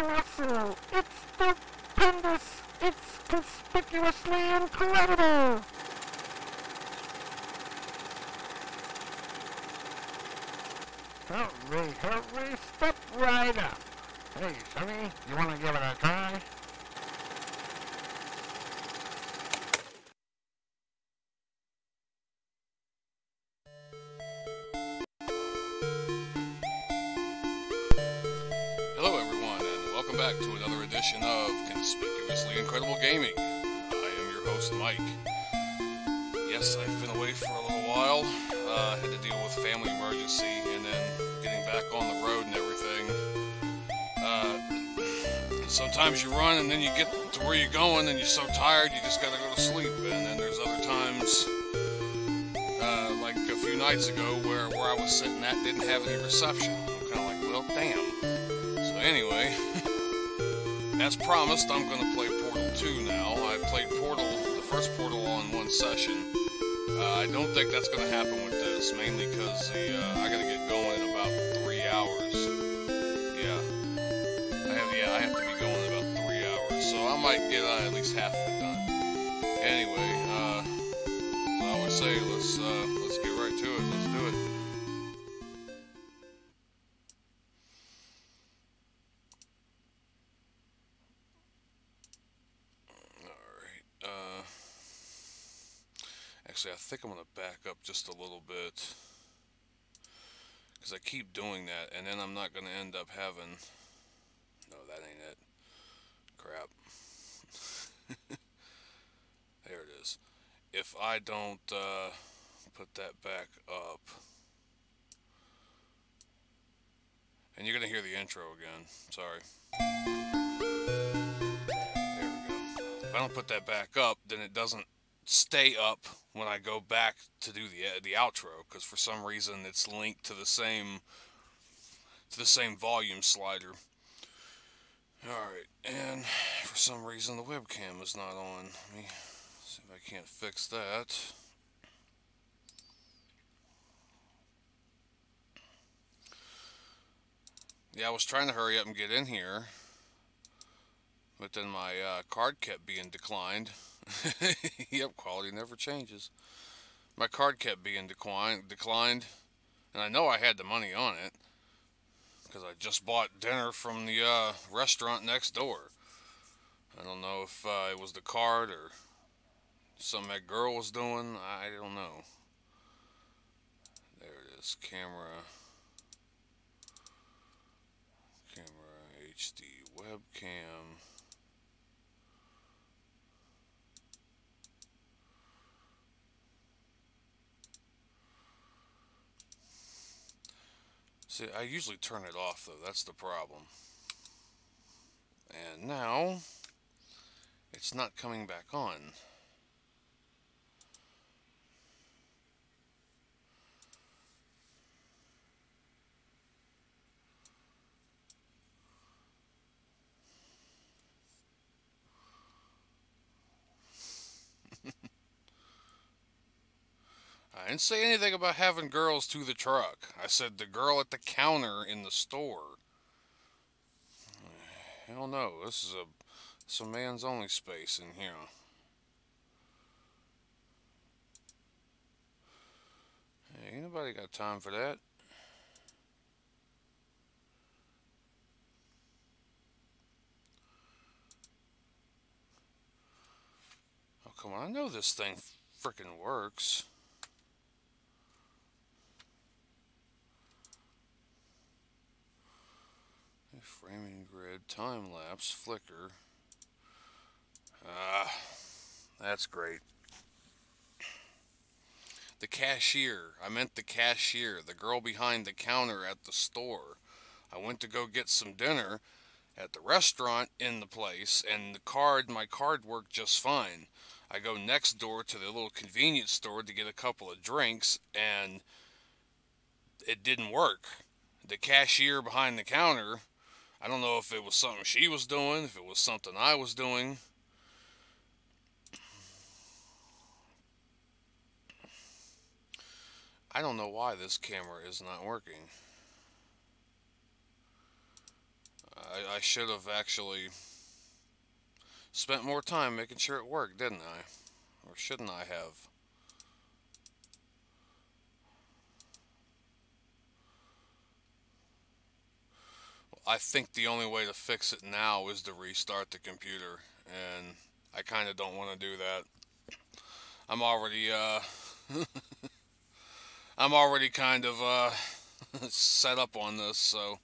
colossal, it's stupendous, it's conspicuously incredible. Hurry, step right up. Hey, Sonny, you want to give it a try? Hello everyone, and welcome back to another edition of Conspicuously Incredible Gaming. I am your host, Mike. Yes, I've been away for a little while. Had to deal with family emergency and then getting back on the road and everything. Sometimes you run and then you get to where you're going and you're so tired you just gotta go to sleep. And then there's other times, like a few nights ago, where I was sitting at didn't have any reception. I'm kind of like, well, damn. So anyway, as promised, I'm going to play Portal 2 now. I played the first Portal on one session. I don't think that's going to happen with this, mainly because I got to get going in about 3 hours. I have to be going in about 3 hours, so I might get at least half of it done. Anyway, I would say let's get right to it. Let's do it. Actually, I think I'm going to back up just a little bit, because I keep doing that, and then I'm not going to end up having... No, that ain't it. Crap. There it is. If I don't put that back up... And you're going to hear the intro again. Sorry. There we go. If I don't put that back up, then it doesn't stay up when I go back to do the outro, because for some reason it's linked to the same volume slider. Alright, and for some reason the webcam is not on. Let me see if I can't fix that. Yeah, I was trying to hurry up and get in here, but then my card kept being declined. Yep, quality never changes. My card kept being declined, and I know I had the money on it, because I just bought dinner from the restaurant next door. I don't know if it was the card or something that girl was doing. I don't know. There it is. Camera HD webcam. See, I usually turn it off, though. That's the problem. And now, it's not coming back on. I didn't say anything about having girls to the truck. I said the girl at the counter in the store. Hell no, this is some man's only space in here. Hey, ain't nobody got time for that. Oh, come on, I know this thing frickin' works. Framing grid, time-lapse, flicker. That's great. The cashier. I meant the cashier. The girl behind the counter at the store. I went to go get some dinner at the restaurant in the place, and my card worked just fine. I go next door to the little convenience store to get a couple of drinks, and it didn't work. The cashier behind the counter, I don't know if it was something she was doing, if it was something I was doing. I don't know why this camera is not working. I should have actually spent more time making sure it worked, didn't I? Or shouldn't I have? I think the only way to fix it now is to restart the computer, and I kind of don't want to do that. I'm already I'm already kind of set up on this, so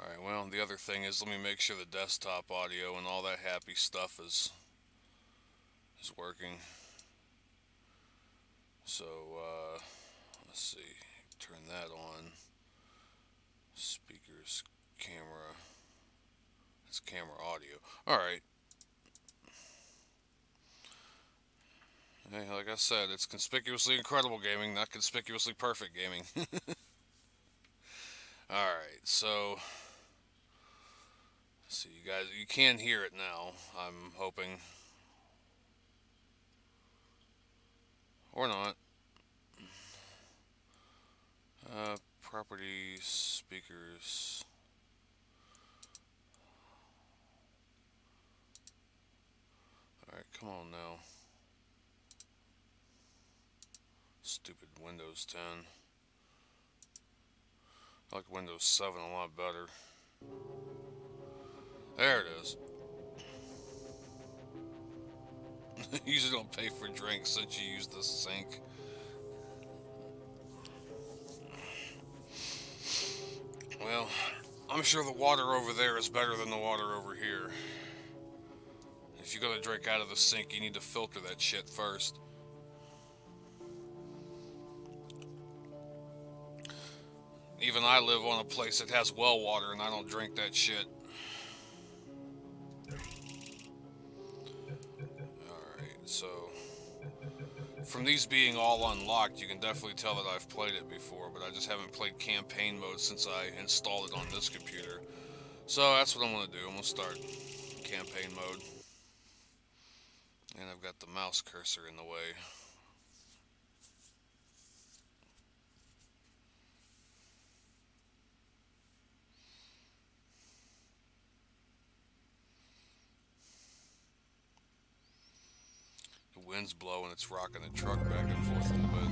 alright, well, the other thing is, let me make sure the desktop audio and all that happy stuff is working. So, let's see, turn that on. Speakers, camera. That's camera audio. Alright. Hey, like I said, it's conspicuously incredible gaming, not conspicuously perfect gaming. Alright, so let's see, you guys, you can hear it now, I'm hoping. Or not. Properties, speakers. Alright, come on now. Stupid Windows 10. I like Windows 7 a lot better. There it is. You usually don't pay for drinks since you use the sink. Well, I'm sure the water over there is better than the water over here. If you're gonna drink out of the sink, you need to filter that shit first. Even I live on a place that has well water and I don't drink that shit. So, from these being all unlocked, you can definitely tell that I've played it before, but I just haven't played campaign mode since I installed it on this computer. So that's what I'm going to do. I'm going to start campaign mode. And I've got the mouse cursor in the way. The wind's blowing, it's rocking the truck back and forth a little bit.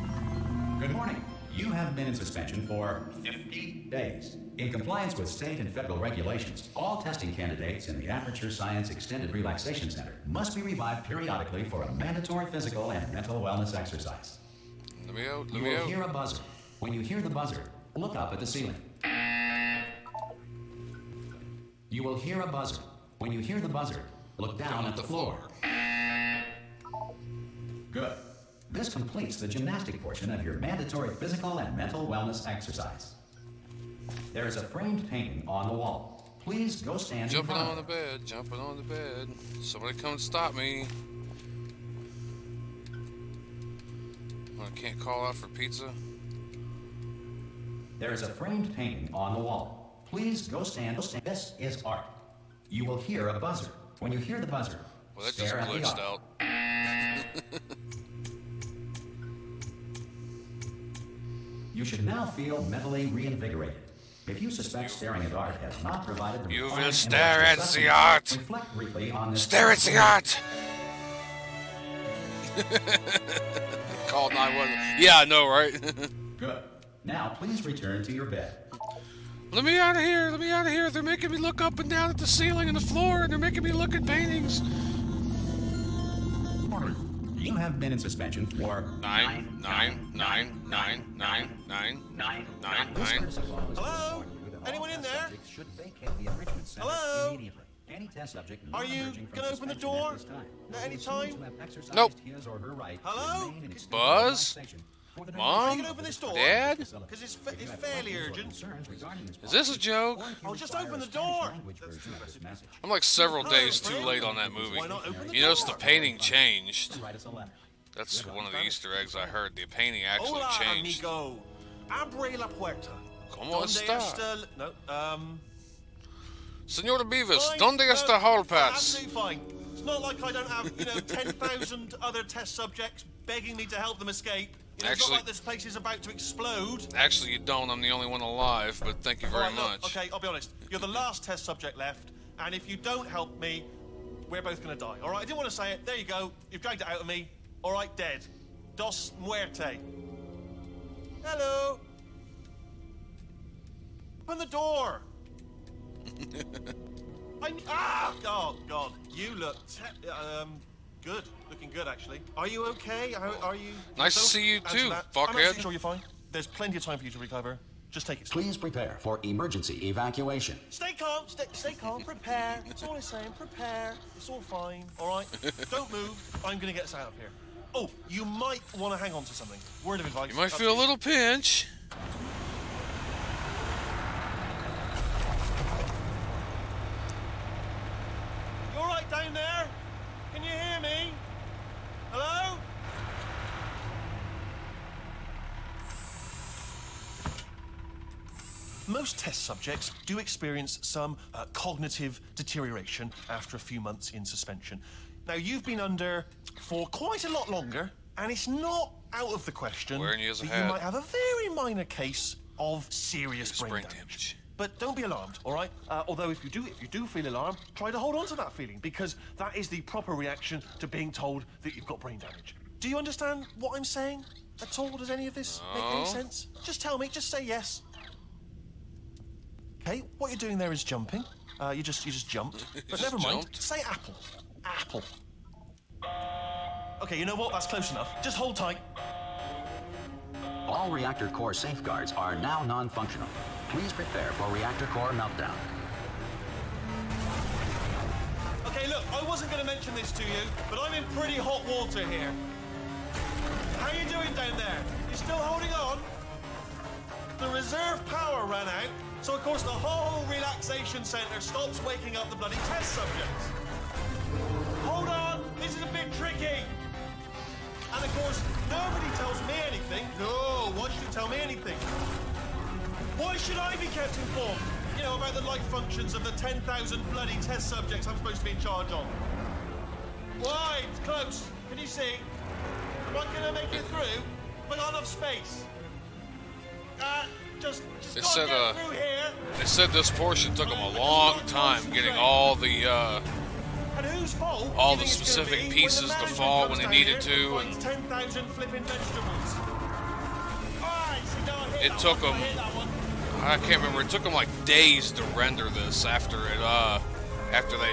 Good morning. You have been in suspension for 50 days. In compliance with state and federal regulations, all testing candidates in the Aperture Science Extended Relaxation Center must be revived periodically for a mandatory physical and mental wellness exercise. Let me out, You will hear a buzzer. When you hear the buzzer, look up at the ceiling. You will hear a buzzer. When you hear the buzzer, look down at the floor. Good. This completes the gymnastic portion of your mandatory physical and mental wellness exercise. There is a framed painting on the wall. Please go stand in front of it. Jumping on the bed. Somebody come stop me. I can't call out for pizza. There is a framed painting on the wall. Please go stand. This is art. You will hear a buzzer. When you hear the buzzer, well, that just stare at the glitched art. out. You should now feel mentally reinvigorated. If you suspect staring at art has not provided the You required will stare at intellectual the art. reflect briefly on this. Stare at the art. Call 911. Yeah, I know, right? Good. Now, please return to your bed. Let me out of here. Let me out of here. They're making me look up and down at the ceiling and the floor, and they're making me look at paintings. You have been in suspension for 9. Hello? Anyone in there? Hello? Are you gonna open the door at any time? Nope. Hello? Buzz? Are you Mom? gonna open this door? Dad? Because it's fairly urgent. Is this a joke? Oh, just open the door. I'm like several days too late on that movie. You notice the painting changed. That's one of the Easter eggs I heard. The painting actually Hola, changed. amigo. Abre la puerta. ¿Cómo está? No, Señora Beavis, ¿dónde está Hall Pass? Absolutely fine. It's not like I don't have, 10,000 other test subjects begging me to help them escape. It's not like this place is about to explode. Actually, you don't. I'm the only one alive, but thank you very much. Okay, I'll be honest. You're the last test subject left, and if you don't help me, we're both going to die. All right? I didn't want to say it. There you go. You've dragged it out of me. All right, dead. Dos muerte. Hello. Open the door. Oh, God. You look good. Looking good, actually. Are you okay? Are you... Nice to see you, too, fuckhead. I'm actually sure you're fine. There's plenty of time for you to recover. Just take it slow. Please prepare for emergency evacuation. Stay calm. Stay calm. Prepare. That's all I'm saying. Prepare. It's all fine. All right? Don't move. I'm going to get us out of here. Oh, you might want to hang on to something. Word of advice. You might feel a little pinch. You all right down there? Can you hear me? Hello? Most test subjects do experience some cognitive deterioration after a few months in suspension. Now, you've been under for quite a lot longer, and it's not out of the question that you might have a very minor case of serious brain damage. But don't be alarmed, all right? Although if you do feel alarmed, try to hold on to that feeling, because that is the proper reaction to being told that you've got brain damage. Do you understand what I'm saying at all? Does any of this make any sense? Just tell me. Just say yes. Okay, what you're doing there is jumping. You just jumped. But never mind. Say apple. Apple. Okay, you know what? That's close enough. Just hold tight. All reactor core safeguards are now non-functional. Please prepare for reactor core meltdown. Okay, look, I wasn't going to mention this to you, but I'm in pretty hot water here. How you doing down there? You still holding on? The reserve power ran out, so of course the whole relaxation centre stops waking up the bloody test subjects. Hold on, this is a bit tricky. And of course, nobody tells me anything. No, why should you tell me anything? Why should I be kept informed? You know, about the life functions of the 10,000 bloody test subjects I'm supposed to be in charge of. Why? It's close. Can you see? Am I going to make it through? Have I got enough space? Just They gotta said, get through here. They said this portion took them a long time getting all the, And whose fault all do the you think it's gonna specific be pieces when the to management fall comes when they down needed here to, and finds 10,000 flipping vegetables? Alright, so now I hit it that took one, them, I hit that one. I can't remember, it took them like days to render this after it, after they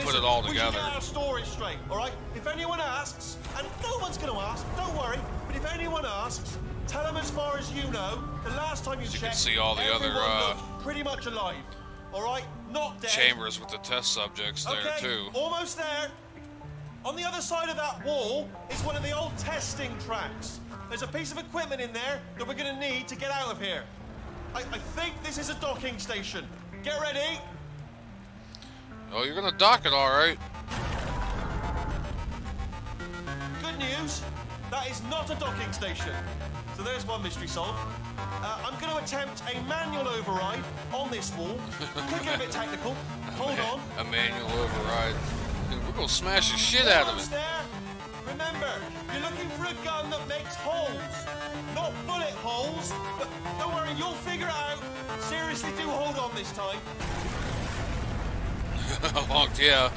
put it all together. We should get our story straight, alright? If anyone asks, and no one's gonna ask, don't worry, but if anyone asks, tell them as far as you know, the last time you checked, you can see all the other, looked pretty much alive, alright? Not dead. Chambers with the test subjects there too. Almost there. On the other side of that wall is one of the old testing tracks. There's a piece of equipment in there that we're gonna need to get out of here. I think this is a docking station. Get ready. Oh, you're gonna dock it, all right. Good news, that is not a docking station. So there's one mystery solved. I'm going to attempt a manual override on this wall. Could get a bit technical. Hold on. A manual override. Dude, we're gonna smash the shit out of Almost it. there. Remember, you're looking for a gun that makes holes. Not bullet holes, but don't worry, you'll figure it out. Seriously, do hold on this time. Yeah.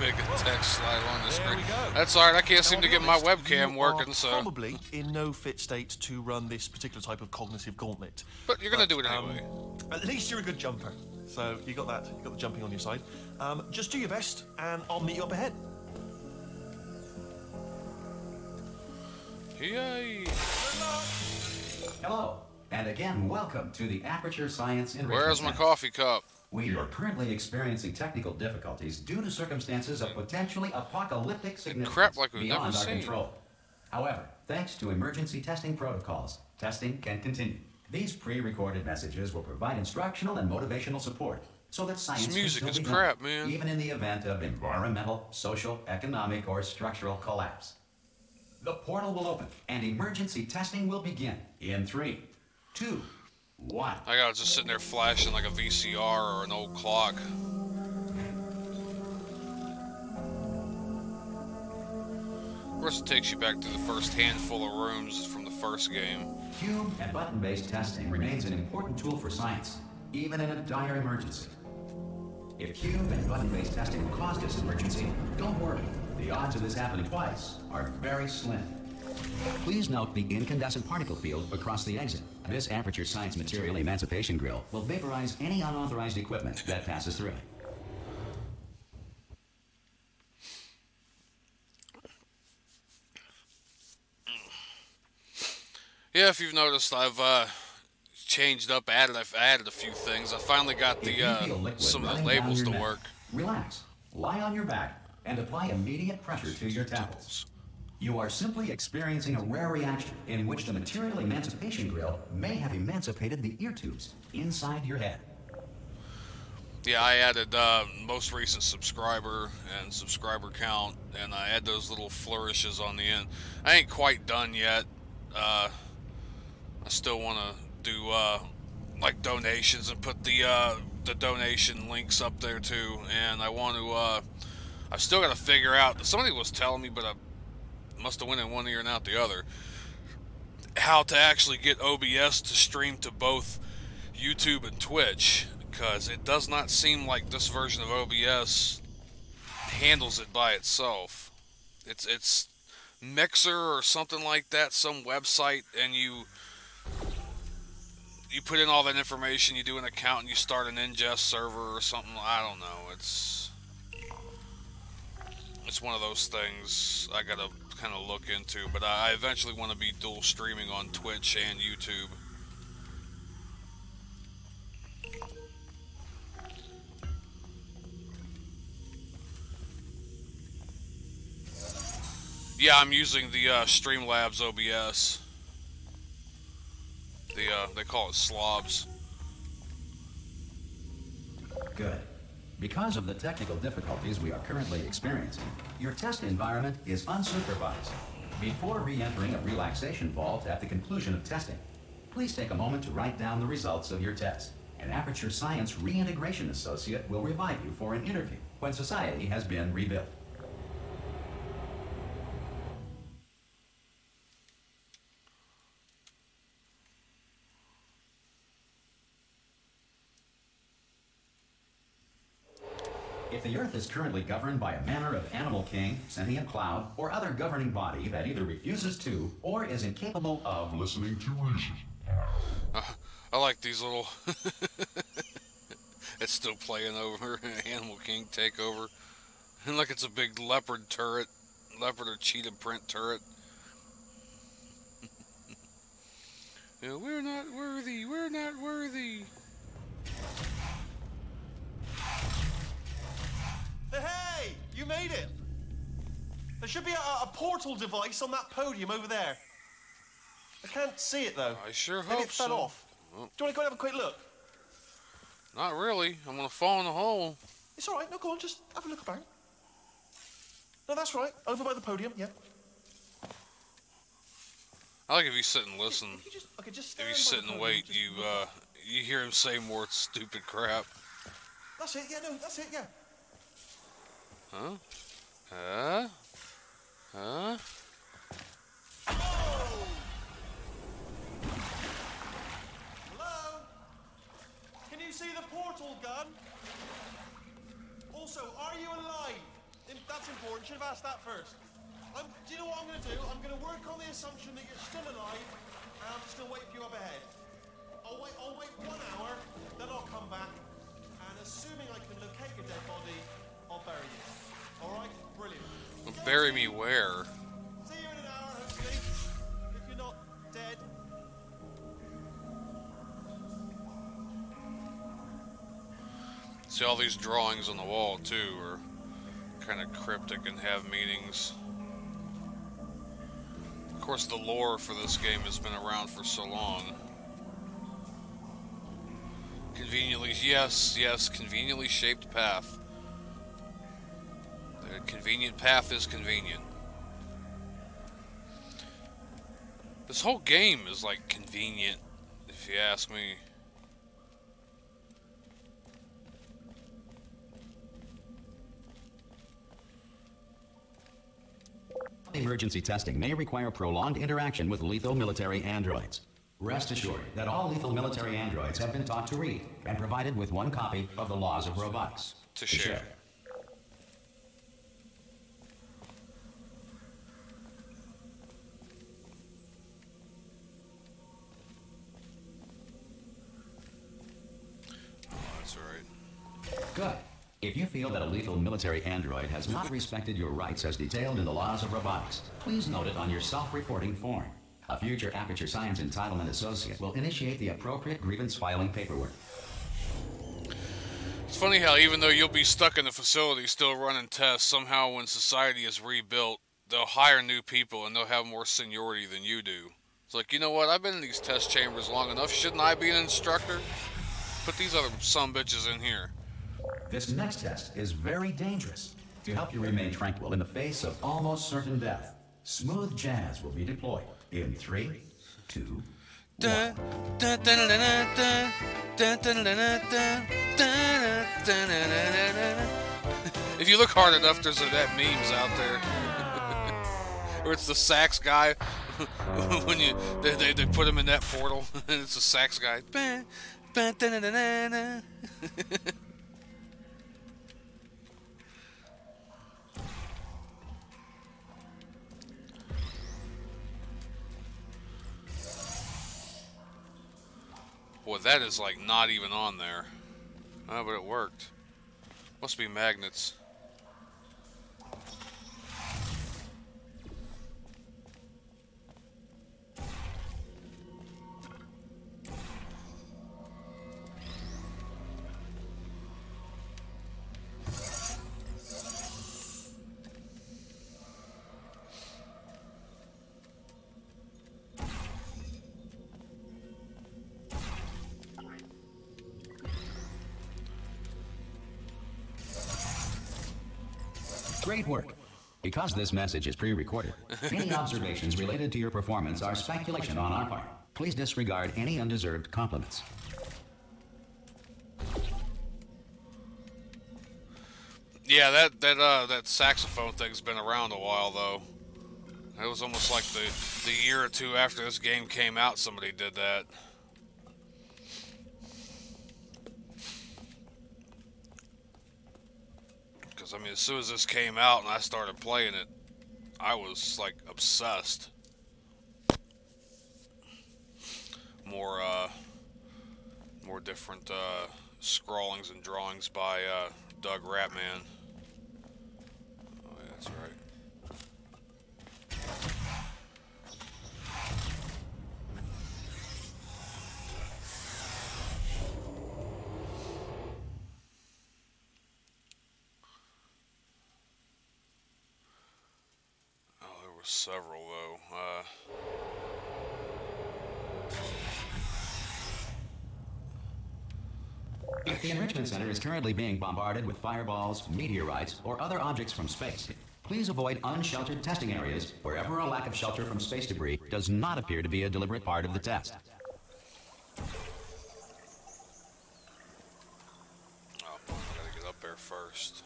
Make a text slide on the screen. There we go. That's alright, I can't Now, seem I'll to be get my honest, webcam you working, are so... probably in no fit state to run this particular type of cognitive gauntlet. But you're gonna do it anyway. At least you're a good jumper. So you got that. You got the jumping on your side. Just do your best, and I'll meet you up ahead. Yay! Hello, and again, welcome to the Aperture Science Enrichment Where's my Center. coffee cup? We are currently experiencing technical difficulties due to circumstances of potentially apocalyptic significance Crap like we've beyond never our seen. control. However, thanks to emergency testing protocols, testing can continue. These pre-recorded messages will provide instructional and motivational support so that science This can music still is be done, crap, man. even in the event of environmental, social, economic, or structural collapse. The portal will open, and emergency testing will begin in 3, 2, 1. I got it just sitting there flashing like a VCR or an old clock. course, it takes you back to the first handful of rooms from the first game. Cube and button-based testing remains an important tool for science, even in a dire emergency. If cube and button-based testing will cause this emergency, don't worry. The odds of this happening twice are very slim. Please note the incandescent particle field across the exit. This Aperture Science Material Emancipation Grill will vaporize any unauthorized equipment that passes through it. Yeah, if you've noticed, I've changed up, I've added a few things. I finally got the some of the labels to work. Relax, lie on your back, and apply immediate pressure to your temples. You are simply experiencing a rare reaction in which the material emancipation grill may have emancipated the ear tubes inside your head. Yeah, I added most recent subscriber and subscriber count, and I add those little flourishes on the end. I ain't quite done yet. I still want to do like donations and put the donation links up there too. And I want to. I've still got to figure out. Somebody was telling me, but I must have went in one ear and out the other. How to actually get OBS to stream to both YouTube and Twitch, because it does not seem like this version of OBS handles it by itself. It's Mixer or something like that, some website, and you put in all that information, you do an account, and you start an ingest server or something. I don't know. It's one of those things I gotta kind of look into, but I eventually want to be dual streaming on Twitch and YouTube. Yeah, I'm using the Streamlabs OBS. They call it Slobs. Good. Because of the technical difficulties we are currently experiencing, your test environment is unsupervised. Before re-entering a relaxation vault at the conclusion of testing, please take a moment to write down the results of your test. An Aperture Science Reintegration Associate will revive you for an interview when society has been rebuilt. If the Earth is currently governed by a manner of animal king, sentient cloud, or other governing body that either refuses to or is incapable of listening to reason. I like these little... It's still playing over. Animal King takeover. And like it's a big leopard turret. Leopard or cheetah print turret. Yeah, we're not worthy. We're not worthy. Hey, you made it! There should be a portal device on that podium over there. I can't see it though. I sure Maybe hope it fell so. off. Well, Do you want to go and have a quick look? not really. I'm gonna fall in the hole. It's alright, no, go on, just have a look about. No, that's right, over by the podium, yeah. I like if you sit and listen. If you just, okay, just If you stand sit by and the wait, podium, just you hear him say more stupid crap. That's it, yeah, no, that's it, yeah. Huh? Huh? Huh? Hello? Can you see the portal gun? Also, are you alive? That's important, should have asked that first. Do you know what I'm going to do? I'm going to work on the assumption that you're still alive, and I'm just going to wait for you up ahead. I'll wait 1 hour, then I'll come back, and assuming I can locate your dead body, I'll bury you. Alright? Brilliant. Well, bury me where? See you in an hour, hopefully. If you're not dead. See, all these drawings on the wall, too, are kind of cryptic and have meanings. Of course, the lore for this game has been around for so long. Conveniently, yes, conveniently shaped path. The convenient path is convenient. This whole game is like convenient, if you ask me. The emergency testing may require prolonged interaction with lethal military androids. Rest assured that all lethal military androids have been taught to read and provided with one copy of the laws of robotics to share. Oh, that's right. Good. If you feel that a lethal military android has not respected your rights as detailed in the laws of robotics, please note it on your self-reporting form. A future Aperture Science Entitlement Associate will initiate the appropriate grievance filing paperwork. It's funny how even though you'll be stuck in the facility still running tests, somehow when society is rebuilt, they'll hire new people and they'll have more seniority than you do. It's like, you know what, I've been in these test chambers long enough, shouldn't I be an instructor? Put these other sumbitches in here. This next test is very dangerous. To help you remain tranquil in the face of almost certain death, smooth jazz will be deployed in 3, 2, 1. If you look hard enough, there's that memes out there. Or it's the sax guy. When they put him in that portal, and it's the sax guy. Boy, that is like not even on there. Oh, but it worked. Must be magnets. Great work. Because this message is pre-recorded, any observations related to your performance are speculation on our part. Please disregard any undeserved compliments. Yeah, that saxophone thing's been around a while though. It was almost like the year or two after this game came out, somebody did that. I mean, as soon as this came out and I started playing it, I was like obsessed. More different scrawlings and drawings by Doug Ratman. Oh yeah, that's right. Several though. If the Enrichment Center is currently being bombarded with fireballs, meteorites, or other objects from space, please avoid unsheltered testing areas wherever a lack of shelter from space debris does not appear to be a deliberate part of the test. Oh, I gotta get up there first.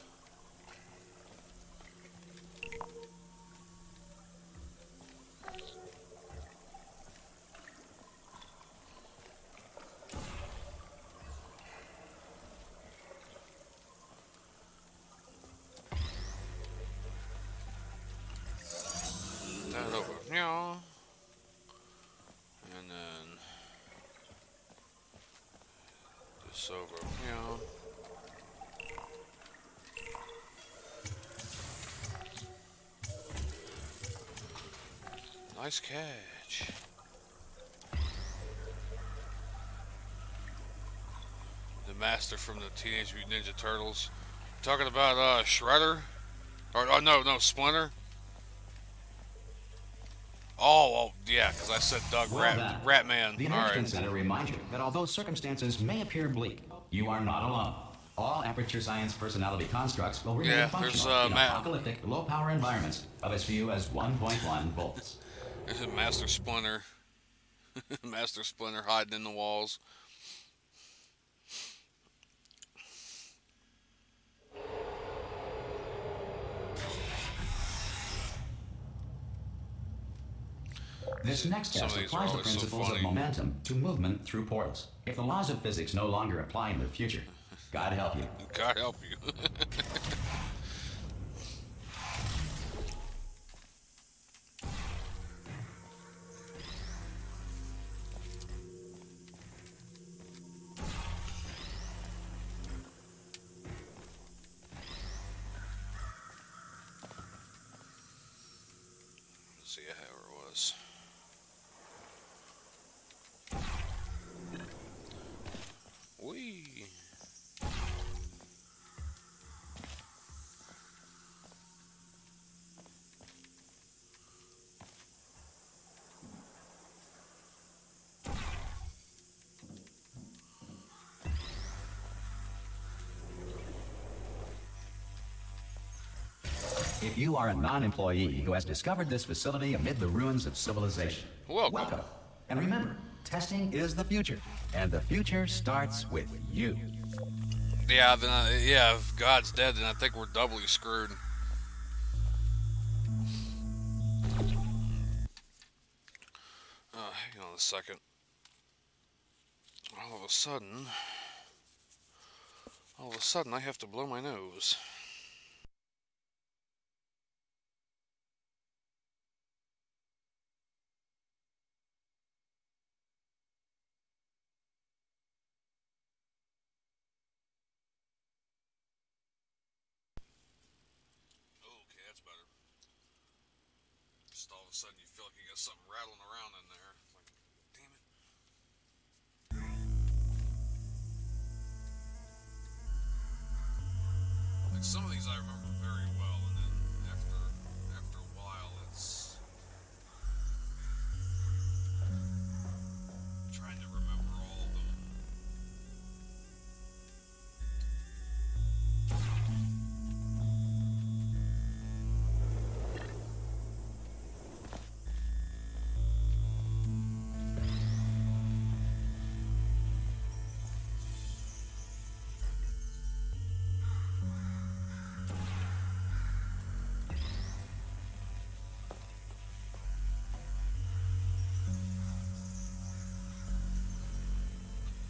And then this over here. Nice catch. The master from the Teenage Mutant Ninja Turtles. Talking about Shredder? Or no, Splinter. Oh, yeah, because I said Doug Ratman. The Enrichment Center reminds you that although circumstances may appear bleak, you are not alone. All Aperture Science personality constructs will remain functional in apocalyptic, low-power environments of as few as 1.1 volts. Master Splinter. Master Splinter hiding in the walls. This next Some of test these are applies the always so principles of funny. momentum to movement through portals. If the laws of physics no longer apply in the future, God help you. God help you. See how it was. Whee! If you are a non-employee who has discovered this facility amid the ruins of civilization, Welcome. And remember, testing is the future, and the future starts with you. Yeah, then if God's dead, then I think we're doubly screwed. Hang on a second. All of a sudden, I have to blow my nose. Okay, that's better. Just all of a sudden you feel like you got something rattling around in there. It's like, damn it. Like some of these I remember very well, and then after a while it's trying to remember all of them.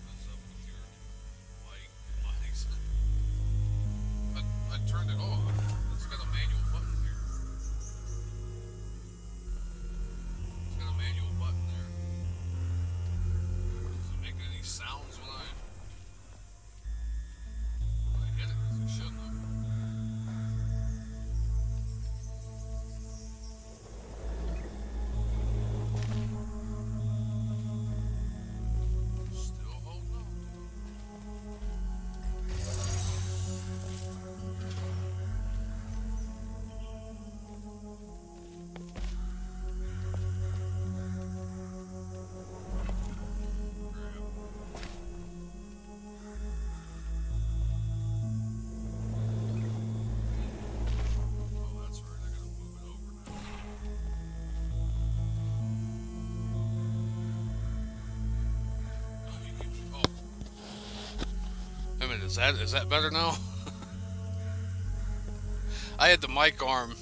What's up with your mics? I turned it off. It's got a manual button here. It's got a manual button there. Does it make any sounds when I hit it? 'Cause it shouldn't have. Still holding on. Oh, that's right. I gotta move it over now. Oh, you can. Oh. Wait a minute. Is that better now? I had the mic arm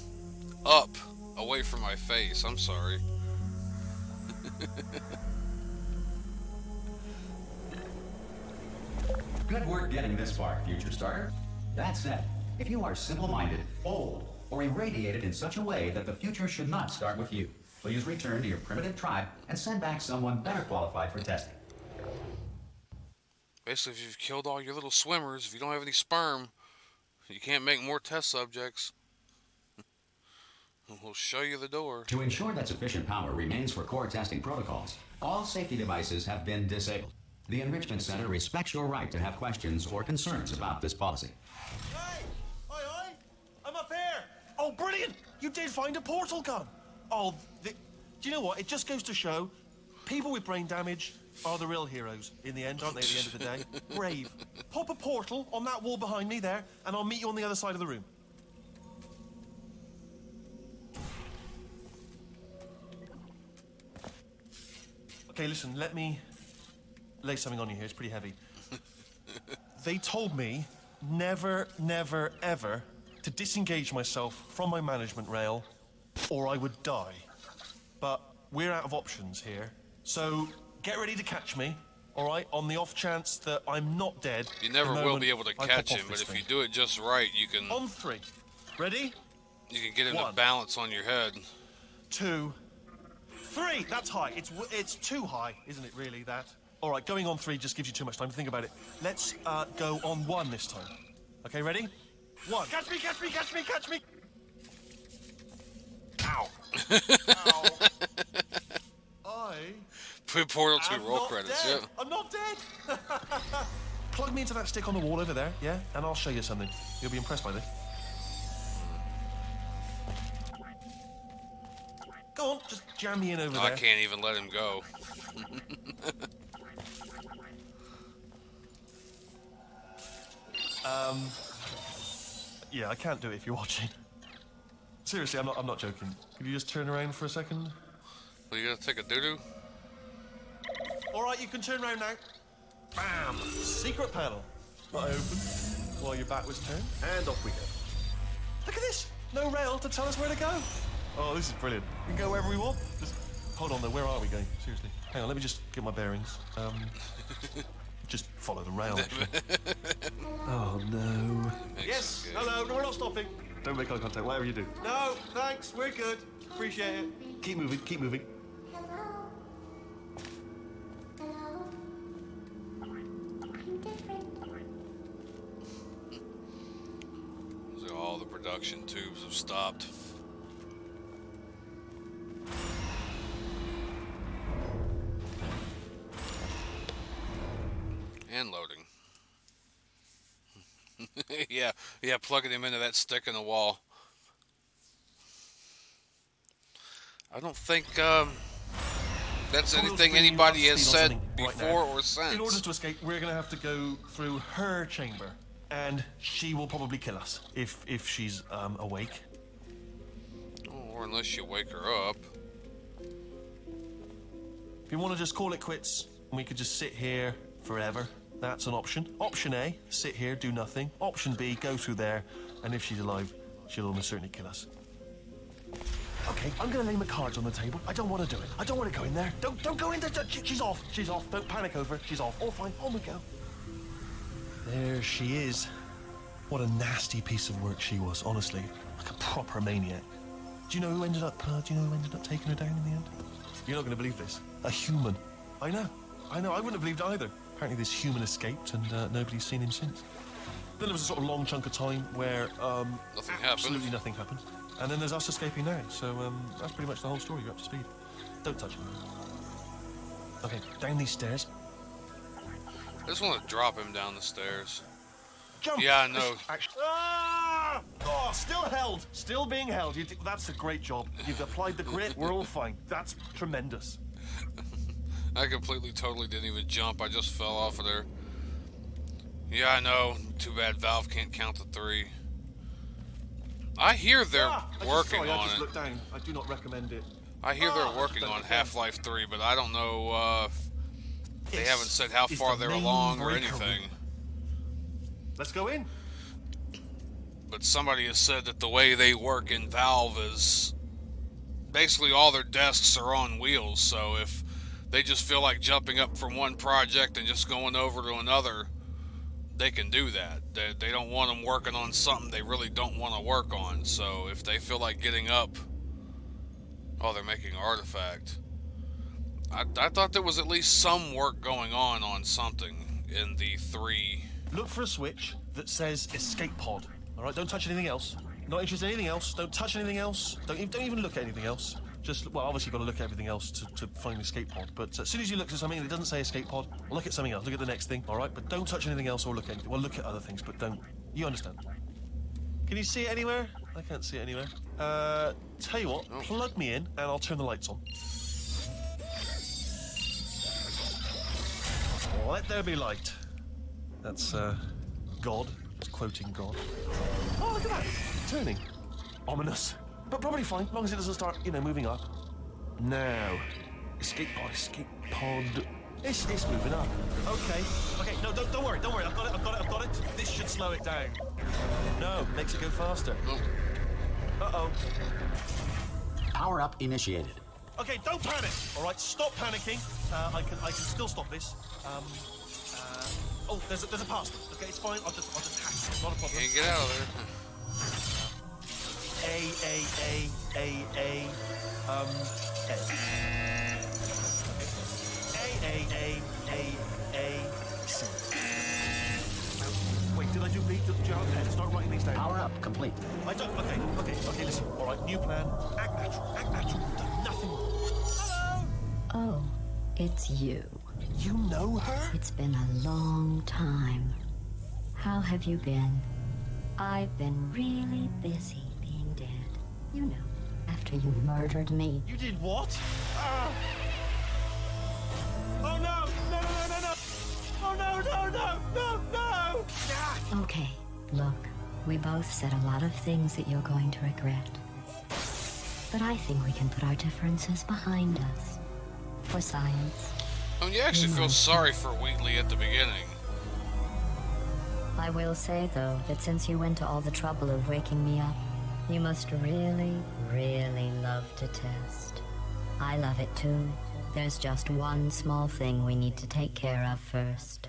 up, away from my face. I'm sorry. Good work getting this far, future starter. That said, if you are simple-minded, old, or irradiated in such a way that the future should not start with you, please return to your primitive tribe and send back someone better qualified for testing. Basically, if you've killed all your little swimmers, if you don't have any sperm, you can't make more test subjects. We'll show you the door. To ensure that sufficient power remains for core testing protocols, all safety devices have been disabled. The Enrichment Center respects your right to have questions or concerns about this policy. Hey! Hi! I'm up here! Oh, brilliant! You did find a portal gun! Oh, do you know what? It just goes to show people with brain damage are the real heroes in the end, aren't they, at the end of the day? Brave. Pop a portal on that wall behind me there, and I'll meet you on the other side of the room. Okay, listen, let me lay something on you here. It's pretty heavy. They told me never, never, ever to disengage myself from my management rail or I would die. But we're out of options here. So get ready to catch me, all right? On the off chance that I'm not dead. You never will be able to catch him, but if you do it just right, you can... On 3. Ready? You can get him 1. to balance on your head. 2, 3. That's high. It's too high, isn't it, really, that? All right, going on 3 just gives you too much time to think about it. Let's go on 1 this time. Okay, ready? 1. Catch me, catch me, catch me, catch me! Ow. Ow. Portal 2 roll credits, dead. yeah. I'm not dead! Plug me into that stick on the wall over there, yeah? And I'll show you something. You'll be impressed by this. Go on, just jam me in over there. I can't even let him go. Yeah, I can't do it if you're watching. Seriously, I'm not joking. Could you just turn around for a second? Well, you gonna take a doo-doo? All right, you can turn around now. Bam! Secret panel. I open while your back was turned, and off we go. Look at this! No rail to tell us where to go. Oh, this is brilliant. We can go wherever we want. Just hold on, though. Where are we going? Seriously. Hang on, let me just get my bearings. Just follow the rail, actually. Oh, no. Yes, hello, no, we're not stopping. Don't make eye contact, whatever you do. No, thanks, we're good. Appreciate it. Keep moving, keep moving. So all the production tubes have stopped. And loading. yeah, plugging him into that stick in the wall. I don't think that's anything anybody has said before or since. In order to escape, we're going to have to go through her chamber, and she will probably kill us if she's awake. Or unless you wake her up. If you want to just call it quits, and we could just sit here forever. That's an option. Option A, sit here, do nothing. Option B, go through there, and if she's alive, she'll almost certainly kill us. Okay, I'm gonna lay my cards on the table. I don't want to do it. I don't want to go in there. Don't go in there. She's off. She's off. Don't panic over. She's off. All fine. On we go. There she is. What a nasty piece of work she was, honestly. Like a proper maniac. Do you know who ended up taking her down in the end? You're not gonna believe this. A human. I know. I wouldn't have believed it either. Apparently this human escaped and nobody's seen him since. Then there was a sort of long chunk of time where nothing happened. Absolutely nothing happened. And then there's us escaping now. So that's pretty much the whole story. You're up to speed. Don't touch him. Okay, down these stairs. I just want to drop him down the stairs. Jump! Yeah, I know. Ah! Oh, still held. Still being held. That's a great job. You've applied the grit. We're all fine. That's tremendous. I totally didn't even jump. I just fell off of there. Yeah, I know. Too bad Valve can't count to 3. I hear they're working on I just it. looked down. I do not recommend it. I hear they're working on Half-Life 3, but I don't know. They haven't said how far they're along or anything. Let's go in. But somebody has said that the way they work in Valve is basically all their desks are on wheels. So if they just feel like jumping up from one project and just going over to another, they can do that. They don't want them working on something they really don't want to work on. So if they feel like getting up, oh, they're making Artifact. I thought there was at least some work going on something in the 3. Look for a switch that says escape pod. All right, don't touch anything else. Not interested in anything else. Don't touch anything else. Don't even look at anything else. Just, well, obviously you've got to look at everything else to find the escape pod. But as soon as you look at something and it doesn't say escape pod, look at something else. Look at the next thing, all right? But don't touch anything else or look at anything. Well, look at other things, but don't. You understand? Can you see it anywhere? I can't see it anywhere. Tell you what, plug me in and I'll turn the lights on. Let there be light. That's, God. It's quoting God. Oh, look at that. Turning. Ominous. But probably fine, as long as it doesn't start, moving up. Now. Escape pod. It's moving up. Okay, no, don't worry. I've got it. This should slow it down. No, makes it go faster. Uh-oh. Power up initiated. Okay, don't panic. All right, stop panicking. I can still stop this. Oh, there's a password. Okay, it's fine. I'll just hack it. It's not a problem. Can't get out of there. A. C. Wait, did I do B? Did you have a pen? Start writing these down. Power up, complete. I don't. Okay, listen. All right, new plan. Act natural. Do nothing. Hello. Oh, it's you. You know her? It's been a long time. How have you been? I've been really busy being dead. You know, after you murdered me. You did what? Oh no! Oh no! Okay, look, we both said a lot of things that you're going to regret. But I think we can put our differences behind us. For science. I mean, you actually feel sorry for Wheatley at the beginning. I will say, though, that since you went to all the trouble of waking me up, you must really, really love to test. I love it too. There's just one small thing we need to take care of first.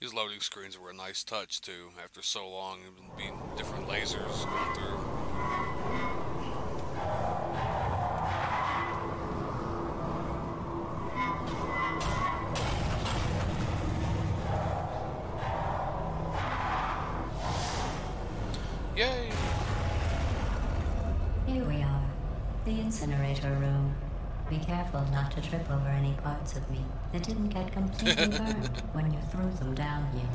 These loading screens were a nice touch too, after so long, even being different lasers going through. Yay! Here we are, the incinerator room. Be careful not to trip over any parts of me that didn't get completely burned when you threw them down here.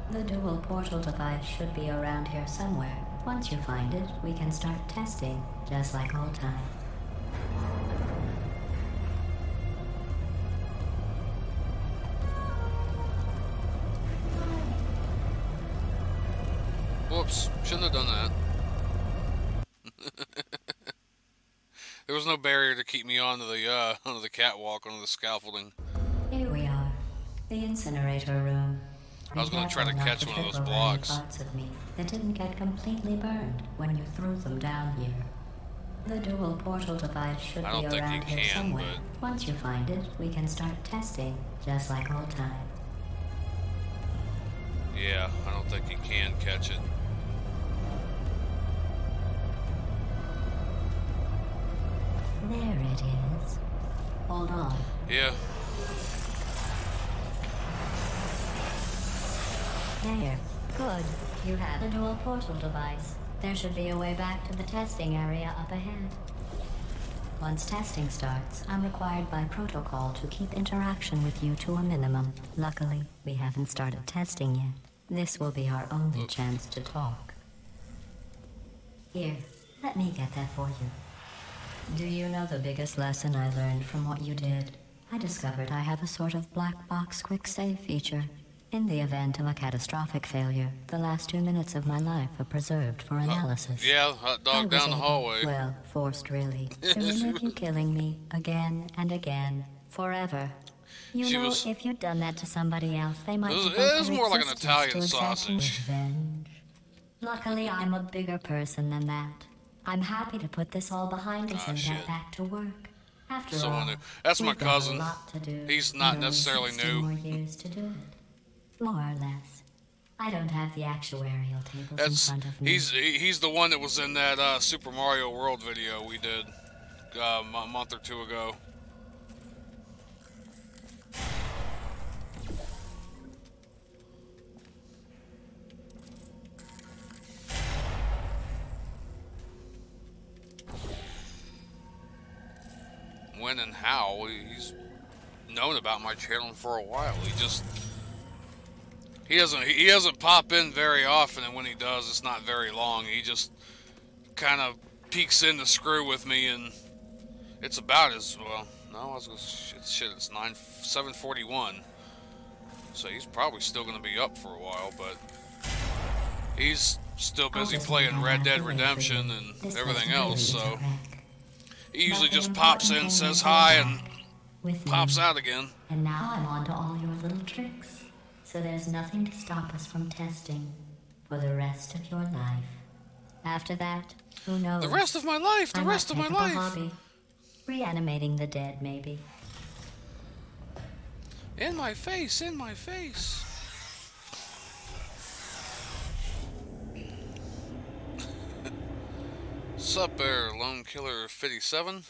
The dual portal device should be around here somewhere. Once you find it, we can start testing, just like old time. Whoops, shouldn't have done that. There was no barrier to keep me onto the catwalk, onto the scaffolding. Here we are, the incinerator room. I was going to try to catch one of those blocks. Parts of me that didn't get completely burned when you threw them down here. The dual portal device should be around here somewhere. Once you find it, we can start testing, just like old time. Yeah, I don't think you can catch it. There it is. Hold on. Yeah. There. Good. You have a dual portal device. There should be a way back to the testing area up ahead. Once testing starts, I'm required by protocol to keep interaction with you to a minimum. Luckily, we haven't started testing yet. This will be our only chance to talk. Here, let me get that for you. Do you know the biggest lesson I learned from what you did? I discovered I have a sort of black box quick save feature. In the event of a catastrophic failure, the last 2 minutes of my life are preserved for analysis. Yeah, hot dog down the hallway. Well, forced really. To remove you killing me again and again, forever. You know, if you'd done that to somebody else, they might have it was more like an Italian sausage. Revenge. Luckily, I'm a bigger person than that. I'm happy to put this all behind us and get back to work. After all, that's my we've got cousin. a lot to do. He's not necessarily 60 new. more years to do it. More or less. I don't have the actuarial tables in front of me. He's the one that was in that Super Mario World video we did a month or two ago. When and how, he's known about my channel for a while. He doesn't pop in very often, and when he does, it's not very long. He just kind of peeks in to screw with me, and it's about as well. No, I was gonna shit. It's 7:41, so he's probably still gonna be up for a while, but he's still busy playing Red Dead Redemption and everything else. So he usually just pops in, says hi, and pops out again. And now I'm on to all your little tricks. So there's nothing to stop us from testing. for the rest of your life. After that, who knows? The rest of my life! The rest of my life! Hobby. Reanimating the dead, maybe. In my face! In my face! Sup there, Lone Killer 57?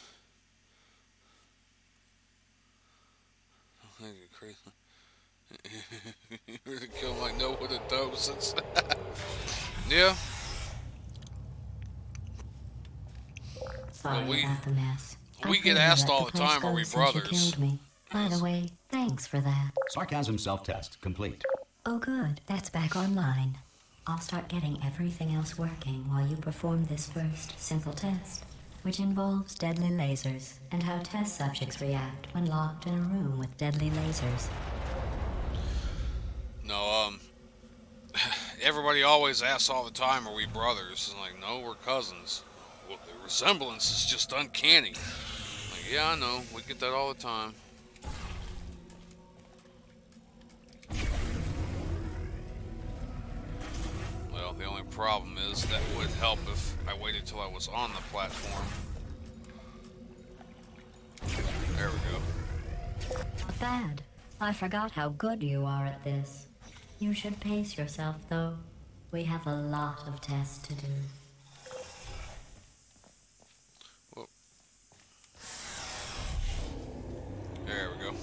I think you're crazy. You're gonna kill him like no one that knows. Yeah. Sorry about the mess. We get asked all the time, are we brothers? By the way, thanks for that. Sarcasm self-test complete. Oh good, that's back online. I'll start getting everything else working while you perform this first simple test, which involves deadly lasers and how test subjects react when locked in a room with deadly lasers. No, everybody always asks all the time, are we brothers? And like, no, we're cousins. Well, the resemblance is just uncanny. Like, yeah, I know, we get that all the time. Well, the only problem is that would help if I waited till I was on the platform. There we go. Not bad. I forgot how good you are at this. You should pace yourself, though. We have a lot of tests to do. Whoa. There we go.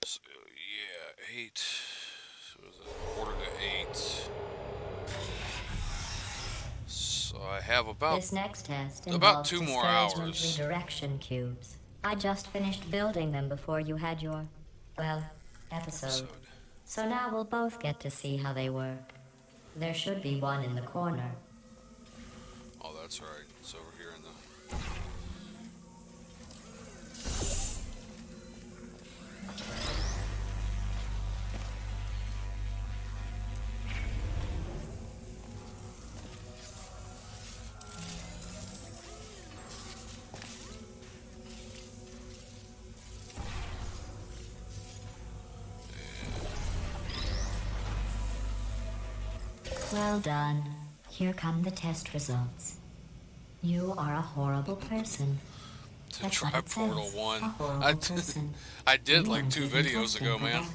So, yeah, 8. So it was a quarter to 8. So I have about this next test about 2 involves more hours. Redirection cubes. I just finished building them before you had your, well, episode. So now we'll both get to see how they work. There should be one in the corner. Oh, that's right. It's over here in the... Well done. Here come the test results. You are a horrible person. To try Portal 1. I did like 2 videos ago, man.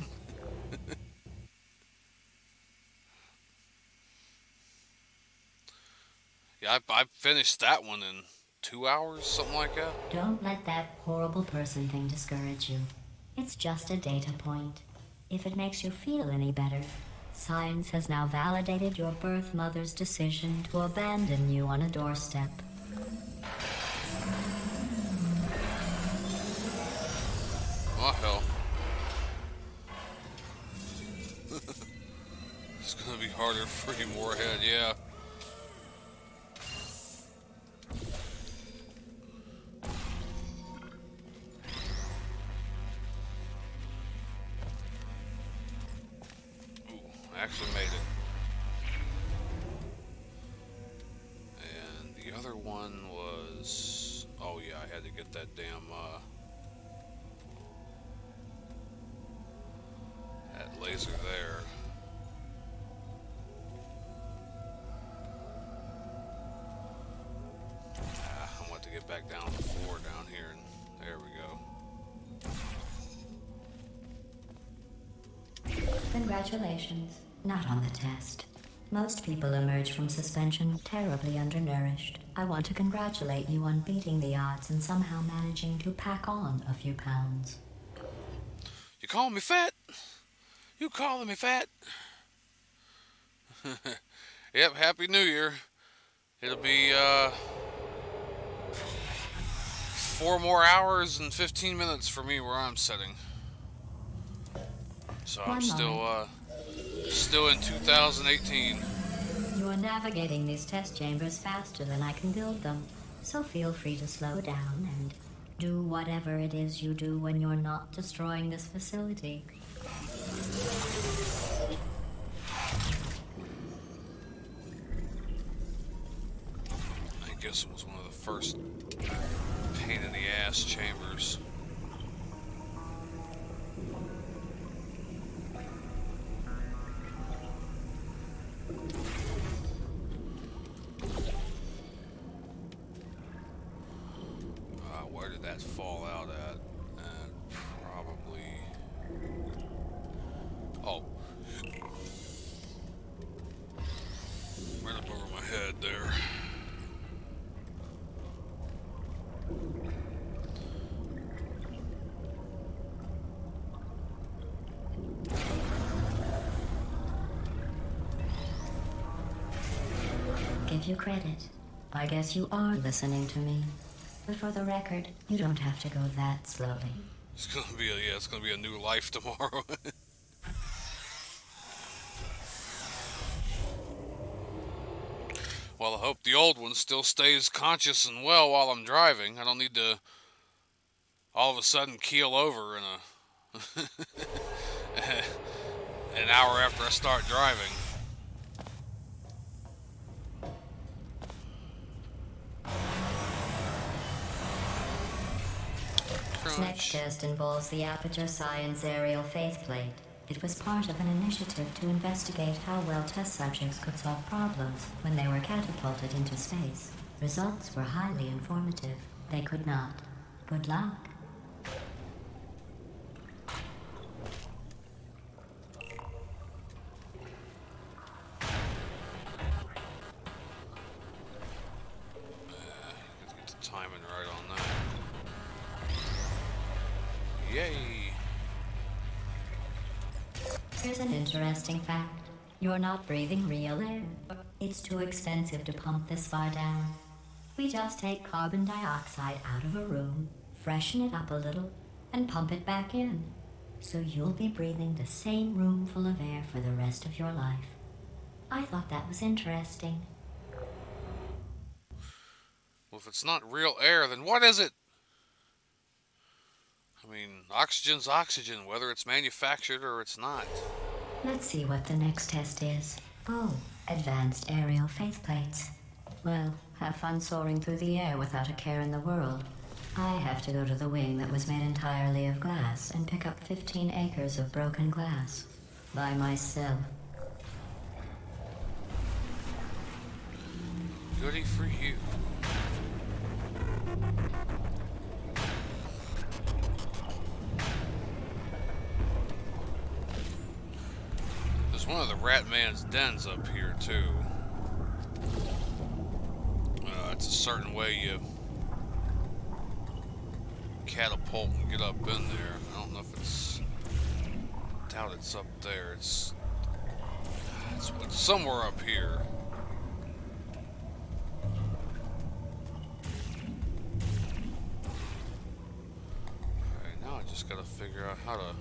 Yeah, I finished that one in 2 hours, something like that. Don't let that horrible person thing discourage you. It's just a data point. If it makes you feel any better, science has now validated your birth mother's decision to abandon you on a doorstep. Oh, hell. It's gonna be harder for you, Moorhead, yeah. Actually made it. And the other one was... Oh yeah, I had to get that damn, that laser there. I want to get back down to the floor down here, and there we go. Congratulations. Not on the test. Most people emerge from suspension terribly undernourished. I want to congratulate you on beating the odds and somehow managing to pack on a few pounds. You calling me fat? You calling me fat? Yep, Happy New Year. It'll be 4 more hours and 15 minutes for me where I'm sitting. So I'm still in 2018. You are navigating these test chambers faster than I can build them, so feel free to slow down and do whatever it is you do when you're not destroying this facility. I guess it was one of the first pain in the ass chambers. did that fall out at? Probably... Oh. Right up over my head there. Give you credit. I guess you are listening to me. But for the record, you don't have to go that slowly. It's gonna be a, it's gonna be a new life tomorrow. Well, I hope the old one still stays conscious and well while I'm driving. I don't need to all of a sudden keel over in a an hour after I start driving. This next test involves the Aperture Science Aerial Faceplate. It was part of an initiative to investigate how well test subjects could solve problems when they were catapulted into space. Results were highly informative. They could not. Good luck. Get the timing right on that. Yay! Here's an interesting fact. You're not breathing real air. It's too expensive to pump this far down. We just take carbon dioxide out of a room, freshen it up a little, and pump it back in. So you'll be breathing the same room full of air for the rest of your life. I thought that was interesting. Well, if it's not real air, then what is it? I mean, oxygen's oxygen, whether it's manufactured or it's not. Let's see what the next test is. Oh, advanced aerial faceplates. Well, have fun soaring through the air without a care in the world. I have to go to the wing that was made entirely of glass and pick up 15 acres of broken glass. By myself. Goody for you. There's one of the Rat Man's dens up here, too. It's a certain way you catapult and get up in there. I don't know if it's... I doubt it's up there. It's somewhere up here. Alright, now I just gotta figure out how to...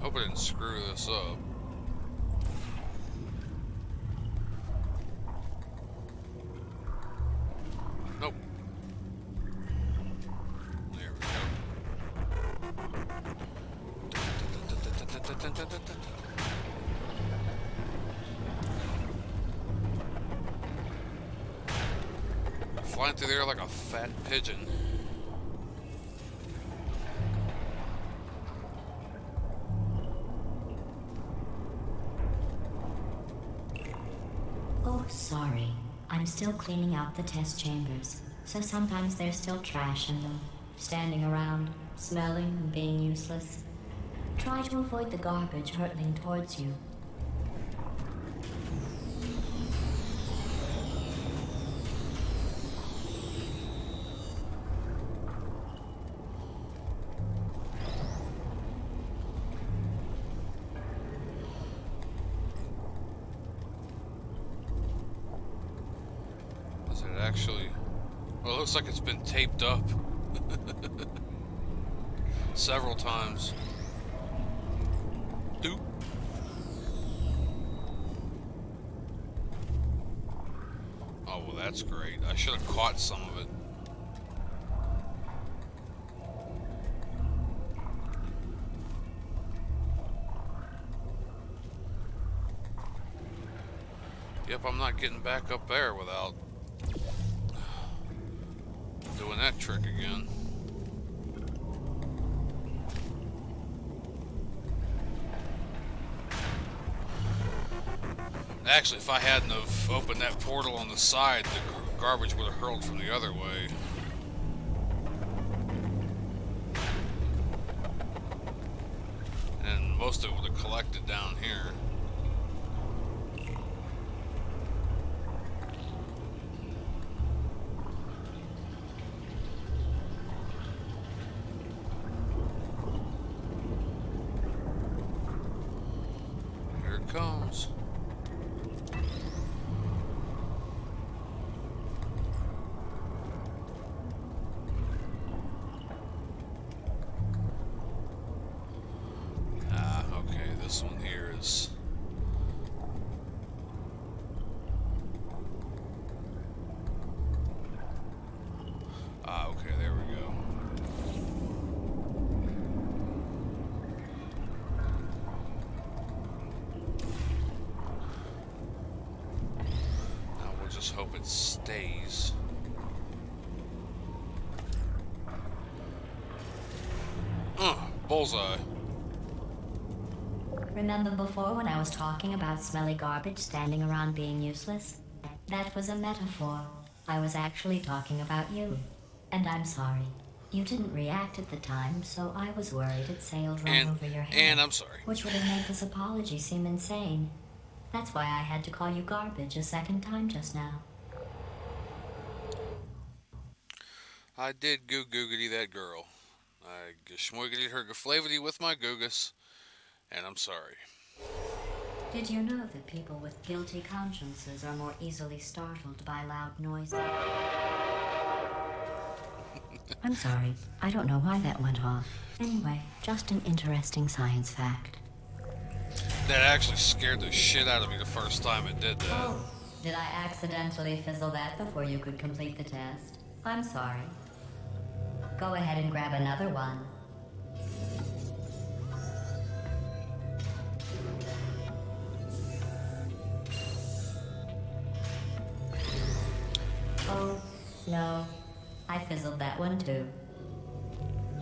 Hope I didn't screw this up. Nope. There we go. Flying through there like a fat pigeon. Sorry, I'm still cleaning out the test chambers, so sometimes there's still trash in them, standing around, smelling and being useless. Try to avoid the garbage hurtling towards you. Actually, well, it looks like it's been taped up several times. Doop. Oh, well, that's great. I should have caught some of it. Yep, I'm not getting back up there without doing that trick again. Actually, if I hadn't have opened that portal on the side, the garbage would have hurled from the other way. And most of it would have collected down here. Here it comes. Okay, this one here is... okay, there we go. Now we'll just hope it stays. Bullseye. Remember before when I was talking about smelly garbage standing around being useless? That was a metaphor. I was actually talking about you. And I'm sorry. You didn't react at the time, so I was worried it sailed right over your head. And I'm sorry. Which would have made this apology seem insane. That's why I had to call you garbage a second time just now. I did goo-googity that girl. I schmoigity her geflavity with my googus. And I'm sorry. Did you know that people with guilty consciences are more easily startled by loud noises? I'm sorry. I don't know why that went off. Anyway, just an interesting science fact. That actually scared the shit out of me the first time it did that. Oh, did I accidentally fizzle that before you could complete the test? I'm sorry. Go ahead and grab another one. Oh, no. I fizzled that one too.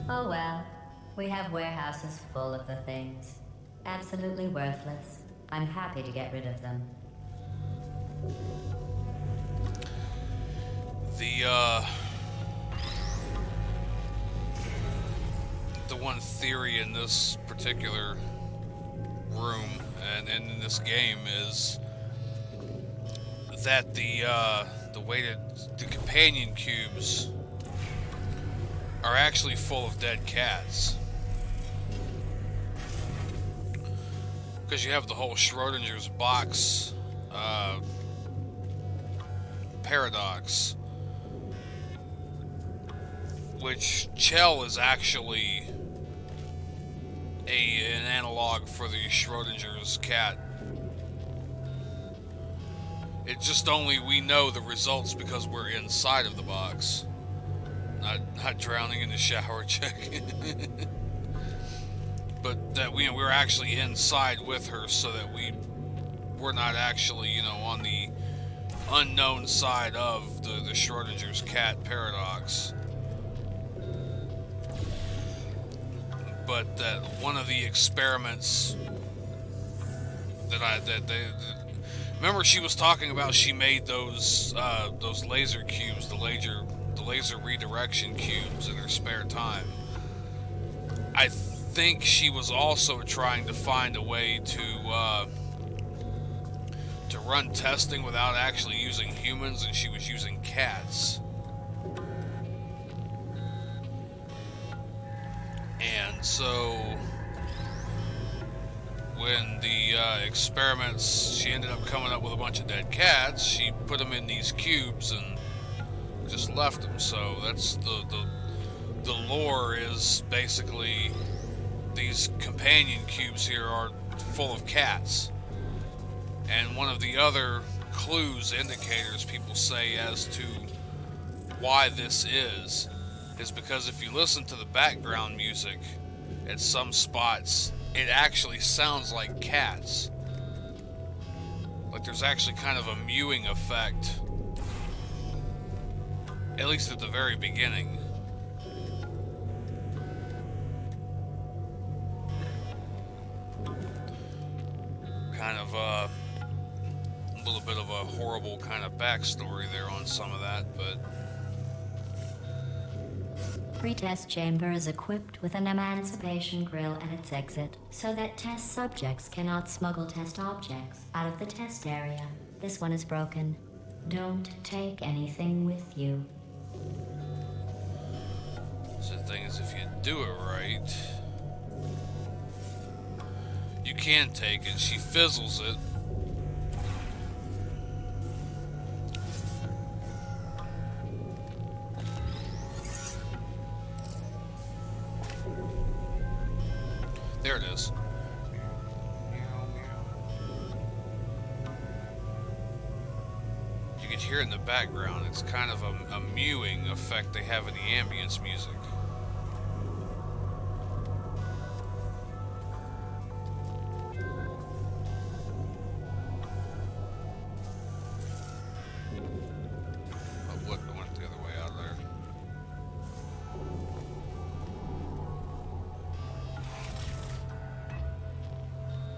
Oh well. We have warehouses full of the things. Absolutely worthless. I'm happy to get rid of them. The one theory in this particular room and in this game is that the weighted companion cubes are actually full of dead cats. Because you have the whole Schrodinger's box paradox, which Chell is actually an analog for the Schrodinger's cat. It's just only we know the results because we're inside of the box. Not drowning in the shower check. But that we're actually inside with her, so that we're not actually, you know, on the unknown side of the Schrodinger's cat paradox. But that one of the experiments remember she was talking about, she made those laser cubes, the laser redirection cubes in her spare time. I think she was also trying to find a way to run testing without actually using humans, and she was using cats. And so when the experiments, she ended up coming up with a bunch of dead cats, she put them in these cubes and just left them. So that's the lore is basically these companion cubes here are full of cats. And one of the other clues, indicators people say as to why this is because if you listen to the background music at some spots, it actually sounds like cats. Like there's actually kind of a mewing effect, at least at the very beginning. Kind of bit of a horrible kind of backstory there on some of that, but... Pre-test chamber is equipped with an emancipation grill at its exit, so that test subjects cannot smuggle test objects out of the test area. This one is broken. Don't take anything with you. So the thing is, if you do it right, you can take it. She fizzles it. There it is. You can hear it in the background. It's kind of a mewing effect they have in the ambience music. Oh, look, I went the other way out of there.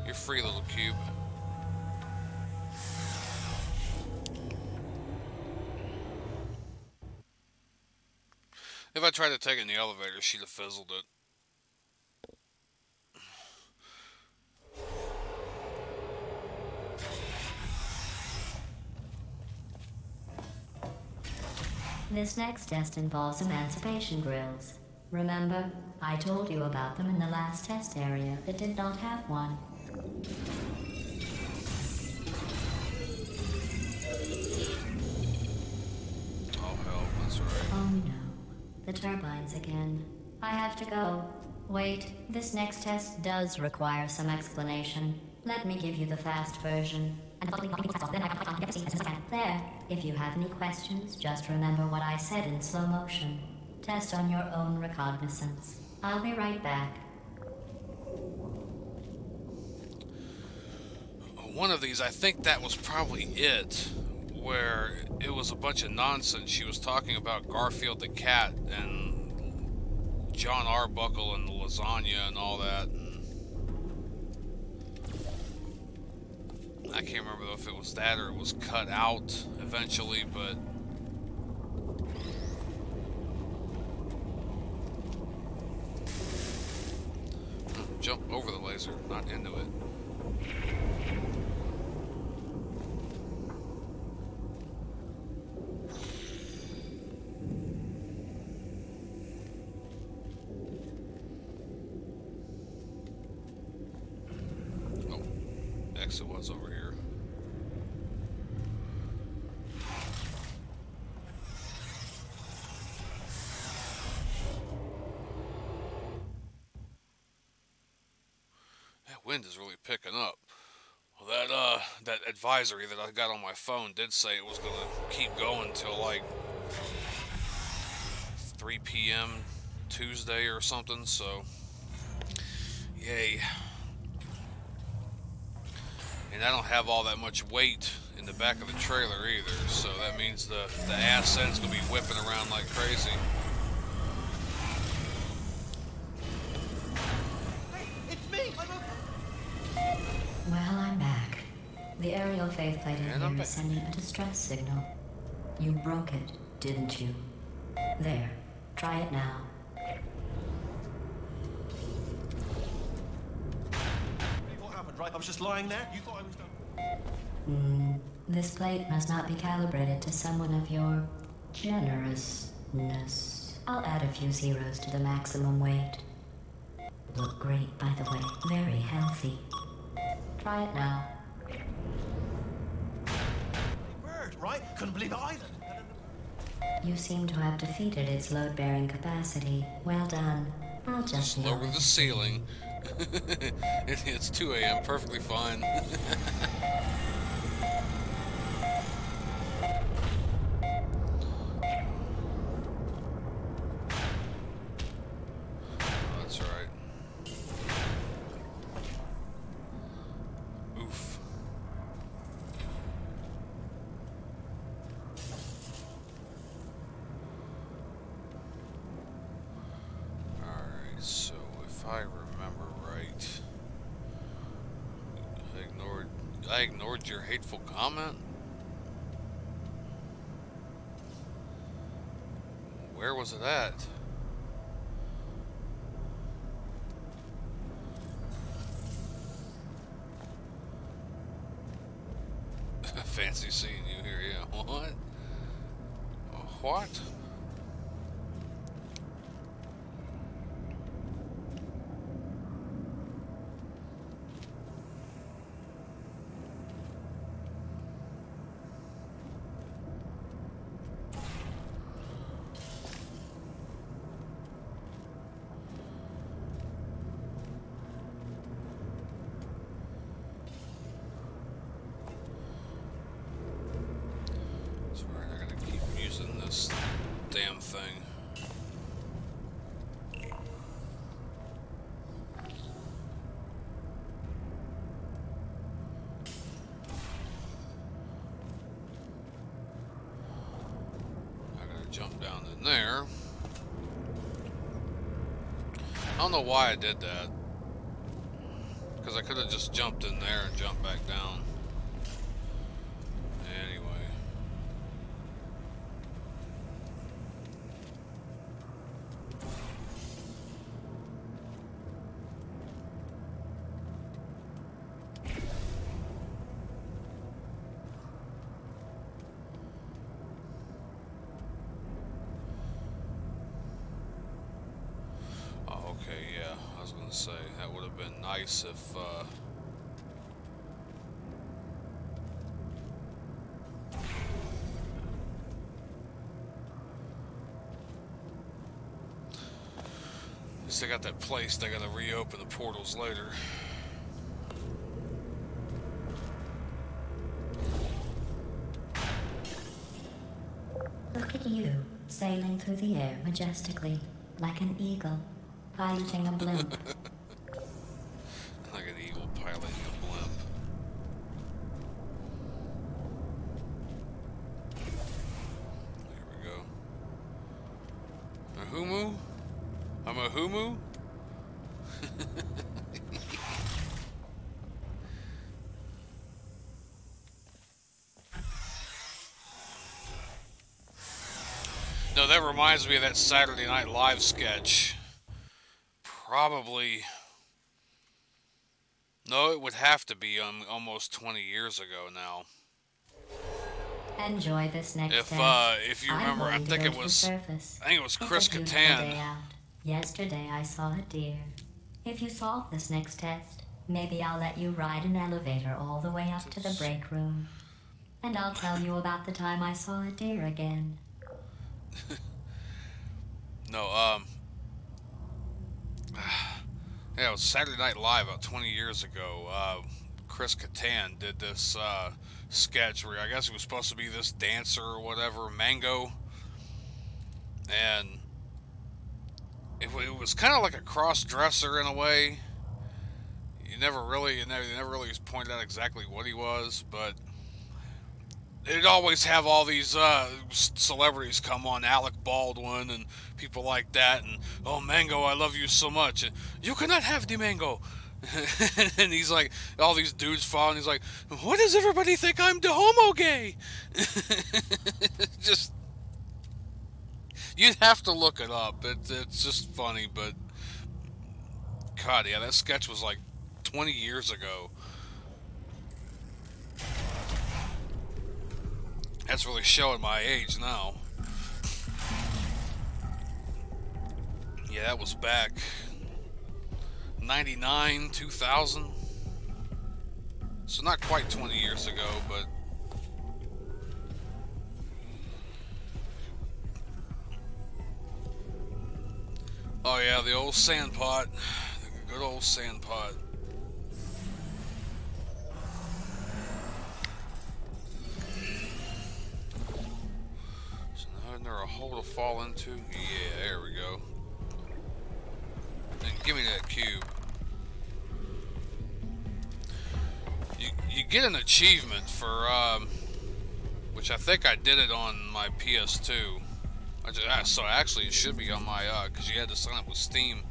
You're free, little cube. If I tried to take it in the elevator, she'd have fizzled it. This next test involves emancipation grills. Remember, I told you about them in the last test area that did not have one. Oh hell, that's right. Oh no. The turbines again. I have to go. Wait, this next test does require some explanation. Let me give you the fast version. There. If you have any questions, just remember what I said in slow motion. Test on your own recognizance. I'll be right back. One of these, I think that was probably it, where it was a bunch of nonsense. She was talking about Garfield the cat and John Arbuckle and the lasagna and all that. And I can't remember if it was that or it was cut out eventually, but jump over the laser, not into it. It was over here. That wind is really picking up. Well, that advisory that I got on my phone did say it was gonna keep going till like 3 p.m. Tuesday or something, so yay. And I don't have all that much weight in the back of the trailer either, so that means the ass end's gonna be whipping around like crazy. Hey, it's me! Well, I'm back. The aerial faceplate in here is sending a distress signal. You broke it, didn't you? There. Try it now. What happened, right? I was just lying there. You thought I was done. This plate must not be calibrated to someone of your generousness. I'll add a few zeros to the maximum weight. Look great, by the way. Very healthy. Try it now. Bird, right? Couldn't believe it either. You seem to have defeated its load-bearing capacity. Well done. I'll just lower the ceiling. It's 2 a.m. Perfectly fine. That's right. Oof. Alright, so if I remember right, I ignored your hateful comment? Where was it at? Fancy seeing you here, yeah. What? What? Damn thing. I gotta jump down in there. I don't know why I did that. Because I could have just jumped in there and jumped back down. Anyway. Say that would have been nice if they got that place. They gotta reopen the portals later. Look at you, sailing through the air majestically, like an eagle, piloting a blimp. Like an eagle piloting a blimp. There we go. A humu? I'm a humu? No, that reminds me of that Saturday Night Live sketch. Probably... No, it would have to be almost 20 years ago now. Enjoy this next if you remember, I think it was Chris Kattan. Yesterday I saw a deer. If you solve this next test, maybe I'll let you ride an elevator all the way up to the break room. And I'll tell you about the time I saw a deer again. No, yeah, it was Saturday Night Live about 20 years ago. Chris Kattan did this sketch where I guess he was supposed to be this dancer or whatever, Mango. And it was kind of like a cross-dresser in a way. They never really pointed out exactly what he was, but they'd always have all these celebrities come on, Alec Baldwin and people like that, and, oh, Mango, I love you so much, and you cannot have the mango. And he's like, all these dudes follow, and he's like, what does everybody think, I'm the homo gay? Just, you'd have to look it up. It's just funny, but, God, yeah, that sketch was like 20 years ago. That's really showing my age now. Yeah, that was back 99, 2000. So not quite 20 years ago, but oh yeah, the old sand pot. The good old sand pot. Isn't there a hole to fall into? Yeah, there we go. And give me that cube. You get an achievement for, which I think I did it on my PS2. So actually it should be on my, because you had to sign up with Steam.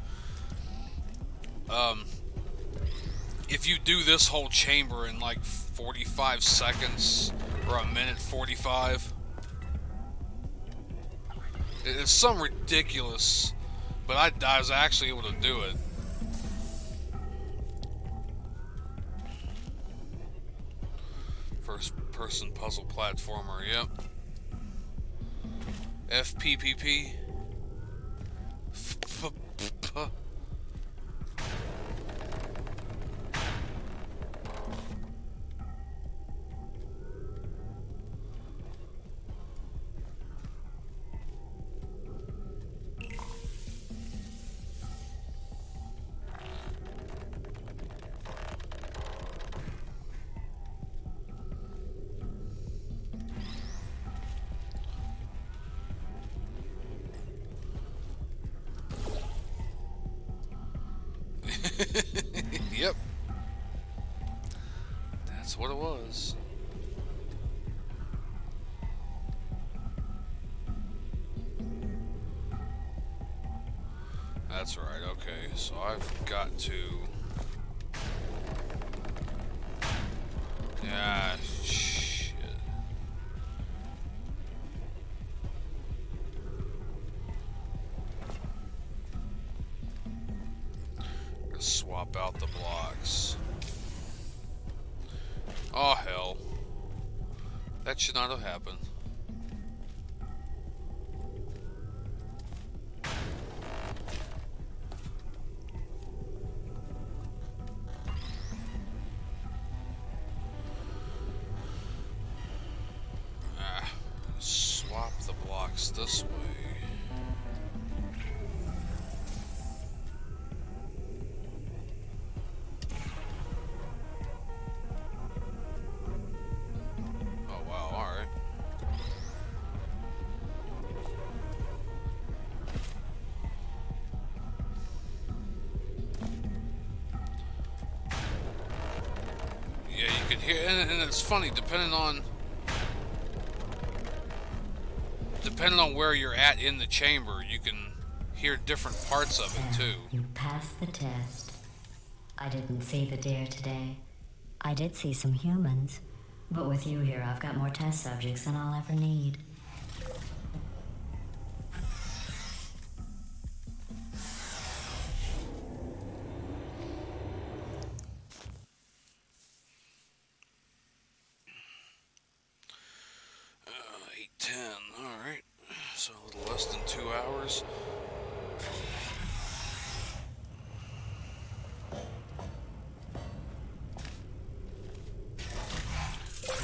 If you do this whole chamber in like 45 seconds, or a minute 45, It's some ridiculous, but I was actually able to do it. First person puzzle platformer, yep. FPPP. Yep. That's what it was. That's right, okay. So I've got to... Yeah, shit. Swap out the blocks. Oh hell. That should not have happened. Swap the blocks this way. And it's funny, depending on where you're at in the chamber, you can hear different parts of it too. You passed the test. I didn't see the deer today. I did see some humans, but with you here, I've got more test subjects than I'll ever need.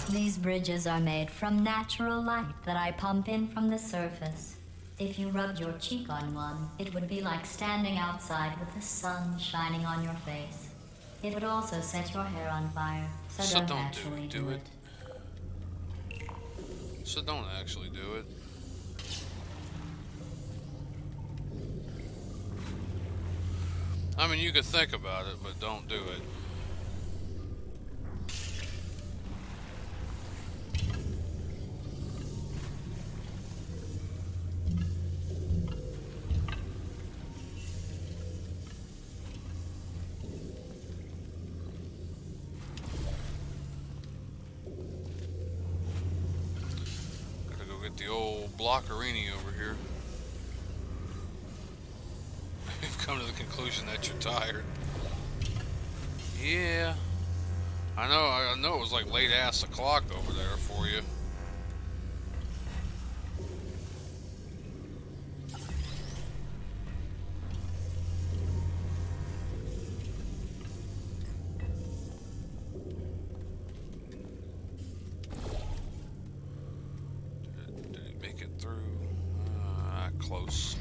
These bridges are made from natural light that I pump in from the surface. If you rubbed your cheek on one, it would be like standing outside with the sun shining on your face. It would also set your hair on fire, so don't actually do it. So don't actually do it. I mean, you could think about it, but don't do it. The old blockerini over here. You've come to the conclusion that you're tired. Yeah, I know it was like late ass o'clock over there for you. Close.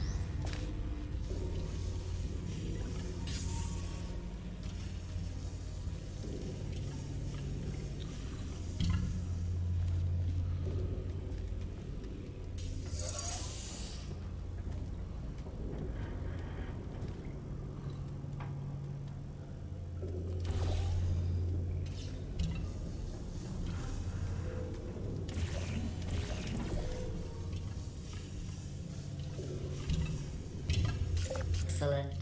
Excellent.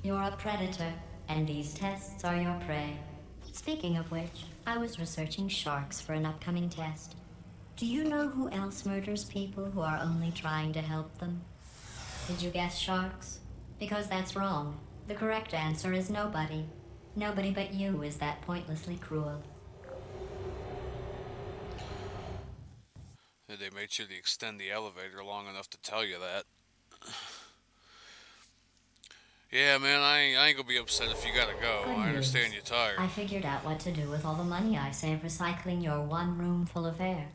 You're a predator, and these tests are your prey. Speaking of which, I was researching sharks for an upcoming test. Do you know who else murders people who are only trying to help them? Did you guess sharks? Because that's wrong. The correct answer is nobody. Nobody but you is that pointlessly cruel. They made sure to extend the elevator long enough to tell you that. Yeah, man, I ain't gonna be upset if you gotta go. Good I understand news. you're tired. I figured out what to do with all the money I save recycling your one room full of air.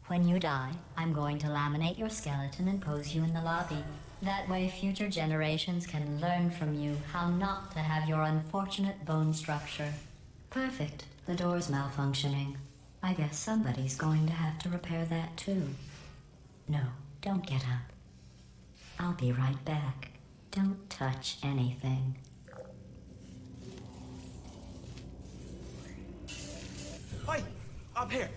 When you die, I'm going to laminate your skeleton and pose you in the lobby. That way future generations can learn from you how not to have your unfortunate bone structure. Perfect. The door's malfunctioning. I guess somebody's going to have to repair that too. No, don't get up. I'll be right back. Don't touch anything. Hi, up here.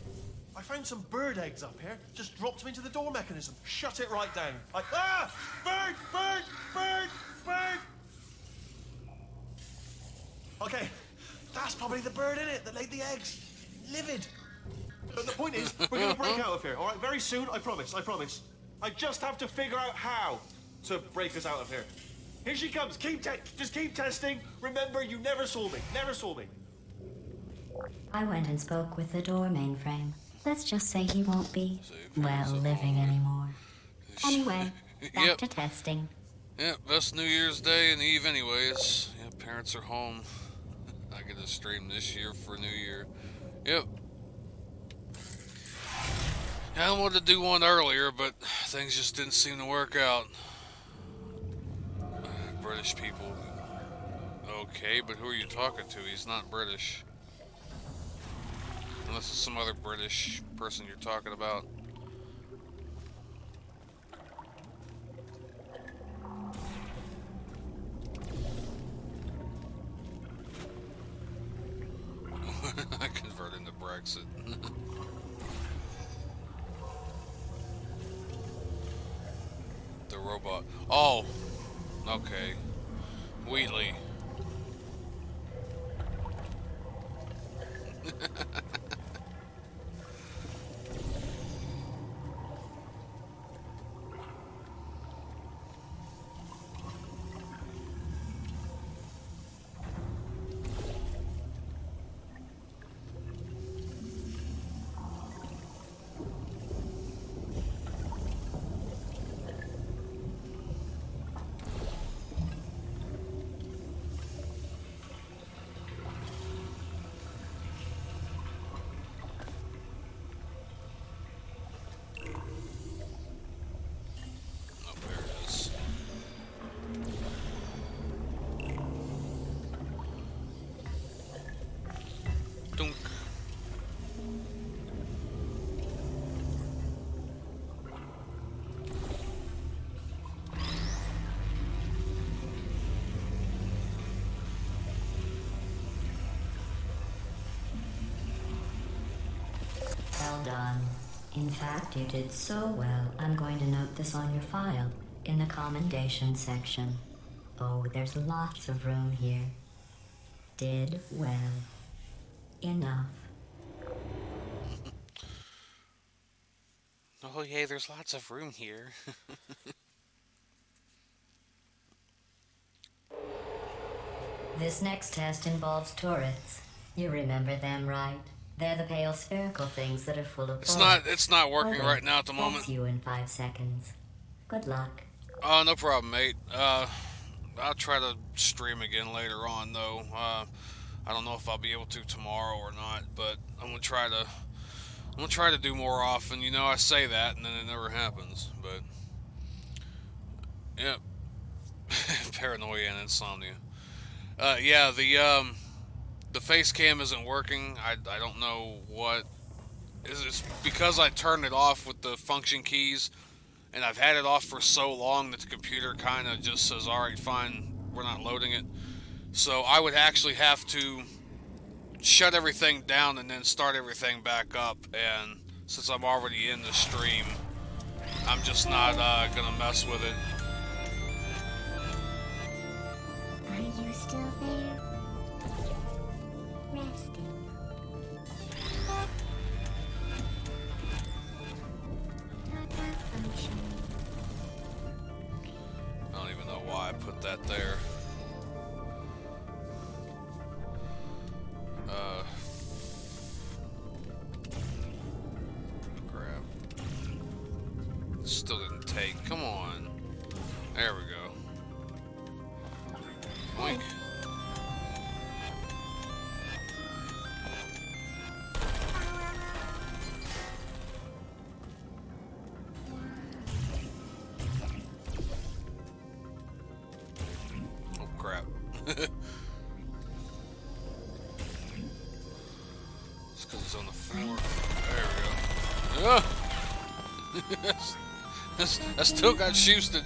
I found some bird eggs up here. Just dropped them into the door mechanism. Shut it right down. Bird, bird, bird, bird. Okay, that's probably the bird in it that laid the eggs. Livid. But the point is, we're gonna break out of here, all right? Very soon, I promise, I promise. I just have to figure out how to break us out of here. Here she comes. Just keep testing. Remember, you never saw me. Never saw me. I went and spoke with the door mainframe. Let's just say he won't be, well, so living anymore. Anyway, back Yep. to testing. Yeah, best New Year's Day and Eve anyways. Yeah, parents are home. I get to stream this year for New Year. Yep. I wanted to do one earlier, but things just didn't seem to work out. British people. Okay, but who are you talking to? He's not British. Unless it's some other British person you're talking about. I converted into Brexit. The robot. Oh! Okay. Wheatley. Well done. In fact, you did so well, I'm going to note this on your file, in the commendation section. Oh, there's lots of room here. Did well. Enough. Oh, yeah, there's lots of room here. This next test involves turrets. You remember them, right? They're the pale spherical things that are full of It's not working right now at the moment. That's you in 5 seconds. Good luck. Oh, no problem, mate. I'll try to stream again later on, though. I don't know if I'll be able to tomorrow or not, but I'm gonna try to do more often. You know, I say that and then it never happens. But yeah, paranoia and insomnia. Yeah, the face cam isn't working. I don't know what. It's because I turned it off with the function keys, and I've had it off for so long that the computer kind of just says, alright, fine, we're not loading it. So I would actually have to shut everything down and then start everything back up, and since I'm already in the stream, I'm just not gonna mess with it. Are you still there? Resting. Not malfunctioning. put that there. Crap. Still didn't take. Come on. There we go. Boink. Oh crap. It's because it's on the floor. There we go. I still got shoosted.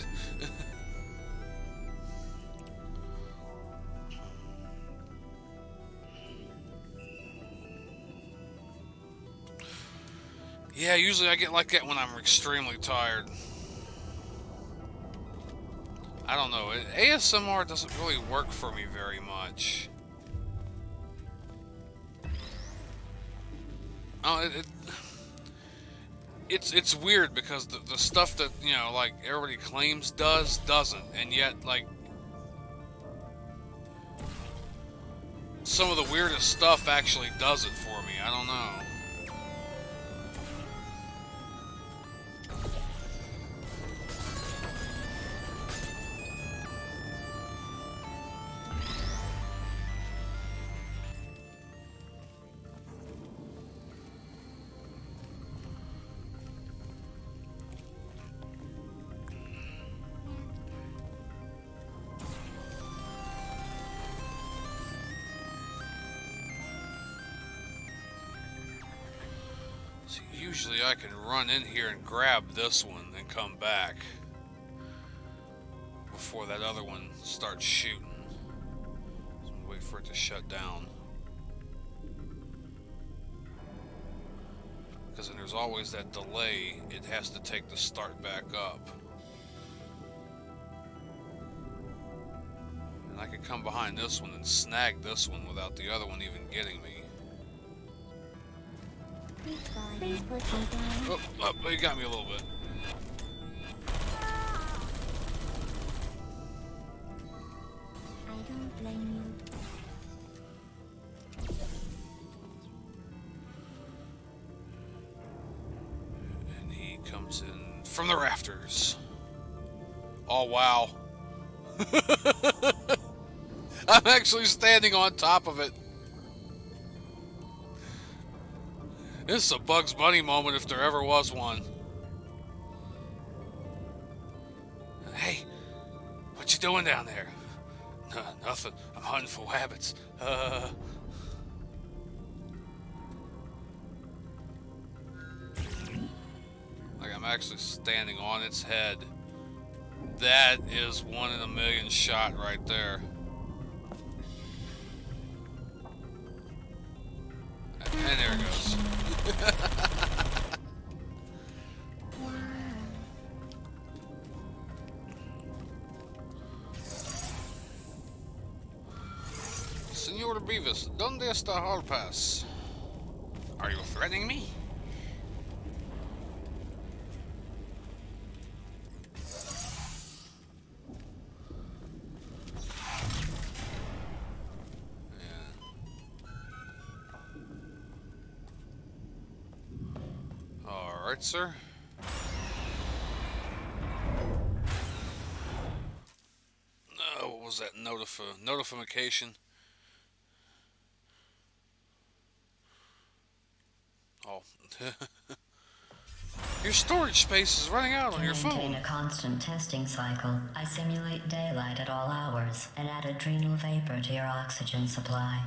Yeah, usually I get like that when I'm extremely tired. I don't know. ASMR doesn't really work for me very much. Oh, it's weird because the stuff that, you know, like everybody claims doesn't, and yet like some of the weirdest stuff actually does it for me. I don't know. Usually I can run in here and grab this one and come back before that other one starts shooting. So I'm gonna wait for it to shut down. Because then there's always that delay it has to take to start back up. And I could come behind this one and snag this one without the other one even getting me. Please put me down. Oh, you got me a little bit. I don't blame you. And he comes in from the rafters. Oh, wow. I'm actually standing on top of it. This is a Bugs Bunny moment if there ever was one. Hey, what you doing down there? Nothing. I'm hunting for rabbits. Like I'm actually standing on its head. That is 1 in a million shot right there. And there it goes. Senor Beavis, ¿dónde está Hall Pass? Are you threatening me? Alright, sir. What was that notification? Oh. Your storage space is running out on your phone. To maintain a constant testing cycle, I simulate daylight at all hours and add adrenal vapor to your oxygen supply.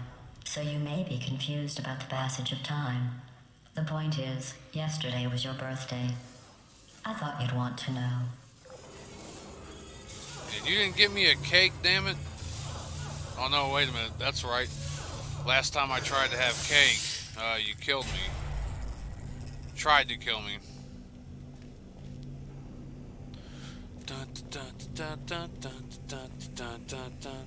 So you may be confused about the passage of time. The point is, yesterday was your birthday. I thought you'd want to know. And you didn't give me a cake, damn it? Oh no, wait a minute, that's right. Last time I tried to have cake, you killed me. Tried to kill me. Dun, dun, dun, dun, dun, dun, dun, dun, dun.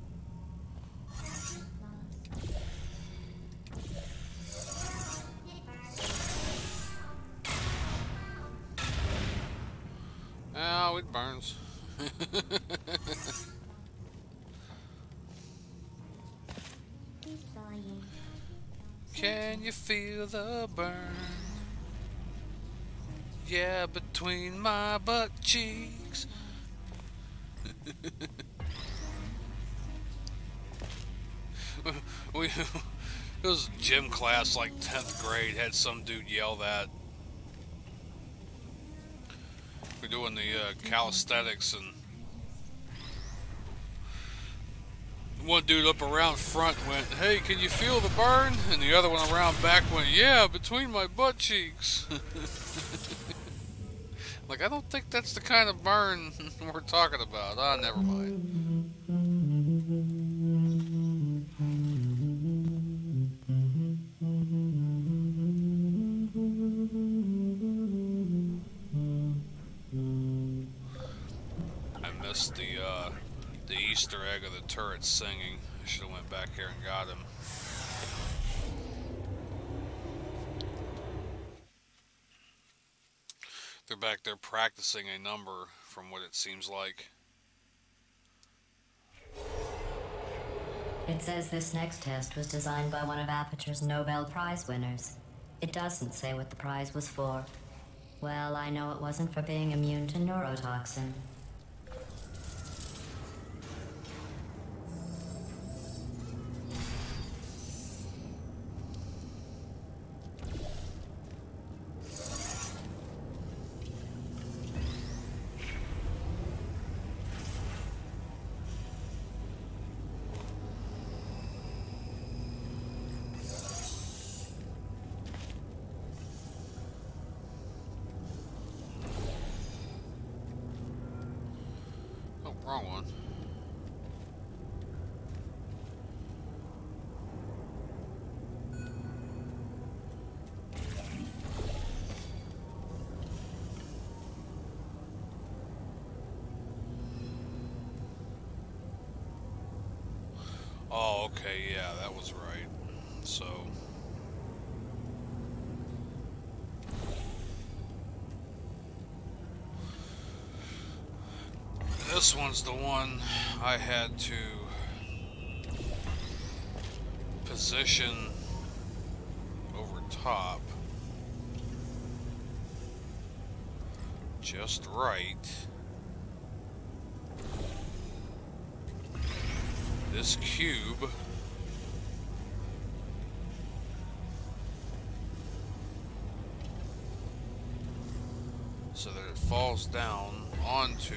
Oh, it burns. He's flying. Can you feel the burn? Yeah, between my butt cheeks. we it was gym class like 10th grade, had some dude yell that. We're doing the calisthenics, and one dude up around front went, "Hey, can you feel the burn?" And the other one around back went, "Yeah, between my butt cheeks." Like, I don't think that's the kind of burn we're talking about. Ah, never mind. I missed the Easter egg of the turret singing. I should have went back here and got him. They're back there practicing a number, from what it seems like. It says this next test was designed by one of Aperture's Nobel Prize winners. It doesn't say what the prize was for. Well, I know it wasn't for being immune to neurotoxin. Wrong one. Oh, okay, yeah, that was right. So... this one's the one I had to position over top just right. This cube so that it falls down onto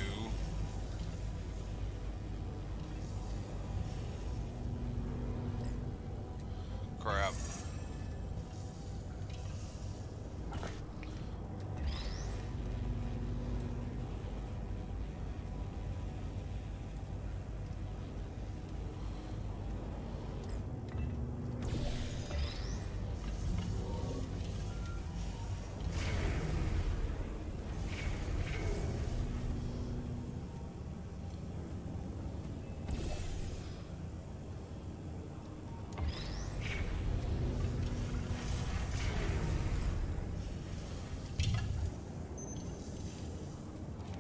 crap.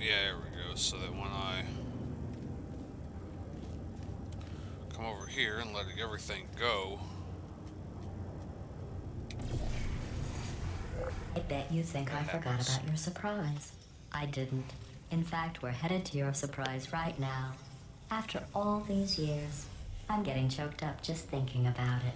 Yeah, there we go, so that when I come over here and let everything go. I bet you think I forgot about your surprise. I didn't. In fact, we're headed to your surprise right now. After all these years, I'm getting choked up just thinking about it.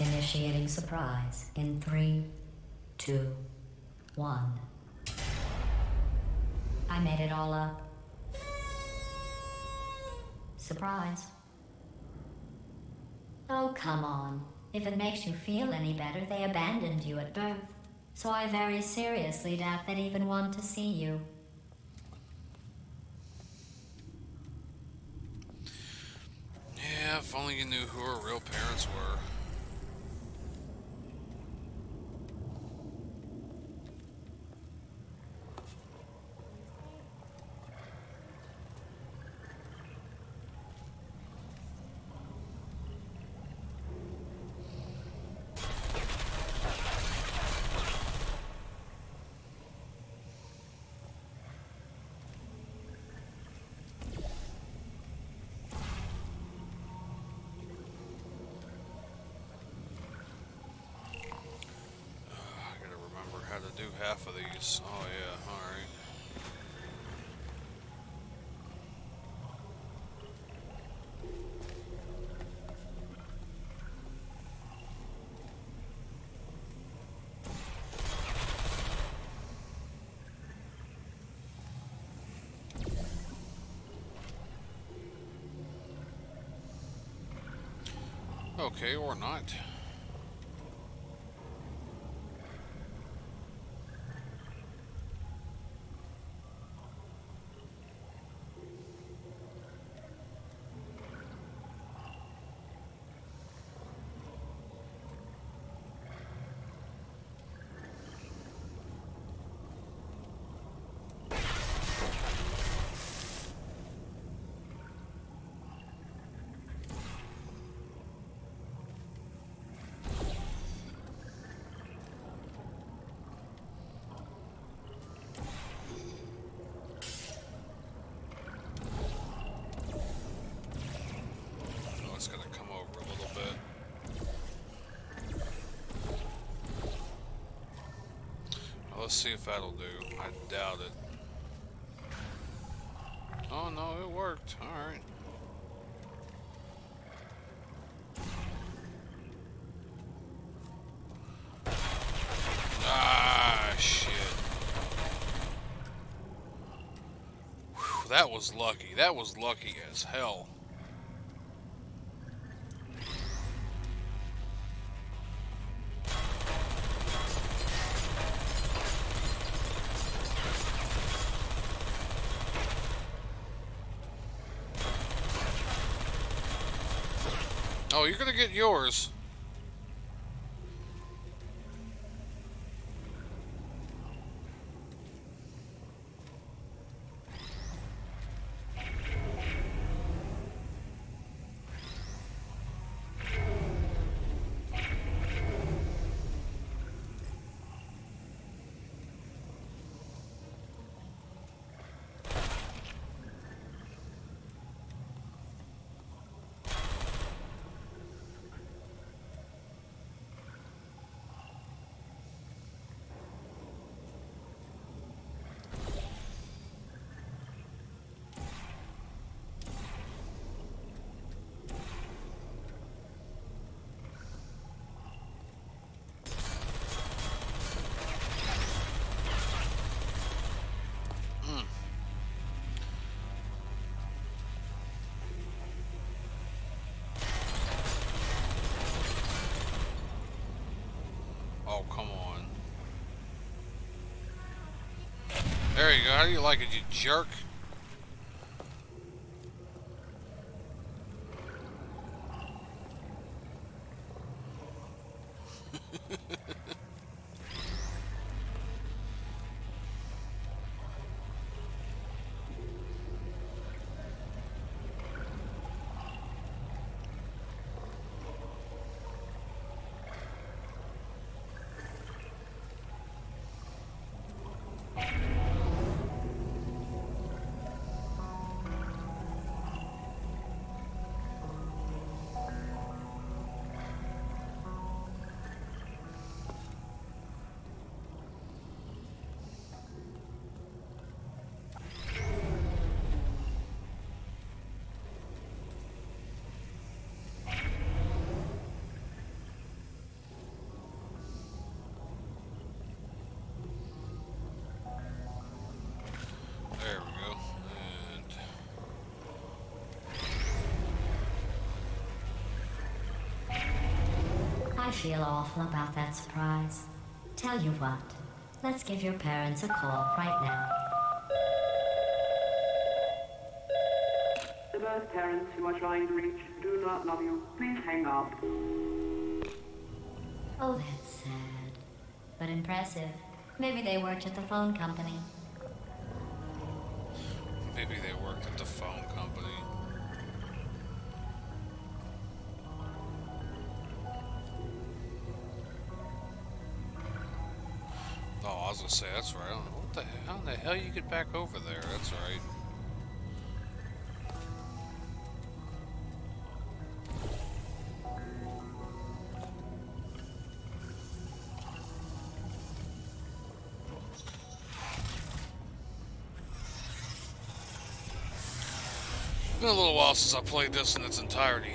Initiating surprise in 3, 2, 1. I made it all up. Surprise. Oh, come on. If it makes you feel any better, they abandoned you at birth. So I very seriously doubt they'd even want to see you. Yeah, if only you knew who her real parents were. do half of these. Oh yeah, alright. Okay, or not. Let's see if that'll do. I doubt it. Oh no, it worked. Alright. Ah, shit. Whew, that was lucky. That was lucky as hell. Oh, you're gonna get yours. Oh, come on. There you go. How do you like it, you jerk? I feel awful about that surprise. Tell you what, let's give your parents a call right now. The birth parents you are trying to reach do not love you. Please hang up. Oh, that's sad. But impressive. Maybe they worked at the phone company. Maybe they worked at the phone company. Oh, I was gonna say, that's right. I don't know what the hell, how in the hell you get back over there? That's right. Been a little while since I played this in its entirety.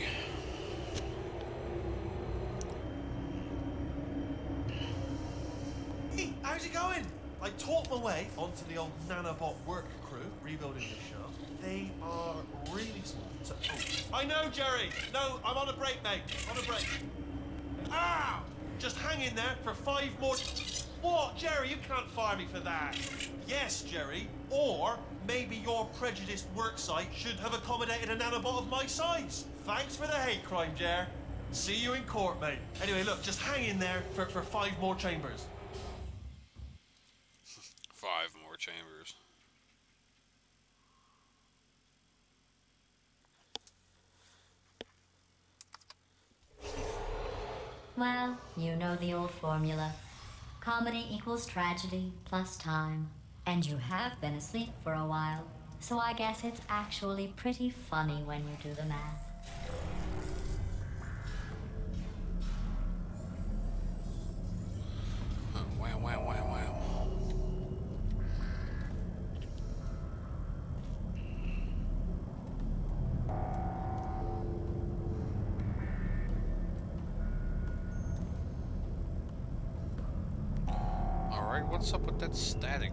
Hey, how's it going? I taught my way onto the old nanobot work crew rebuilding the shaft. They are really small. So, oh, I know, Jerry. No, I'm on a break, mate. On a break. Ow! Just hang in there for 5 more. What, Jerry? You can't fire me for that. Yes, Jerry. Or maybe your prejudiced worksite should have accommodated a nanobot of my size. Thanks for the hate crime, Jer. See you in court, mate. Anyway, look, just hang in there for 5 more chambers. 5 more chambers. Well, you know the old formula. Comedy equals tragedy plus time. And you have been asleep for a while, so I guess it's actually pretty funny when you do the math. Wow, wow, wow, wow. Alright, what's up with that static?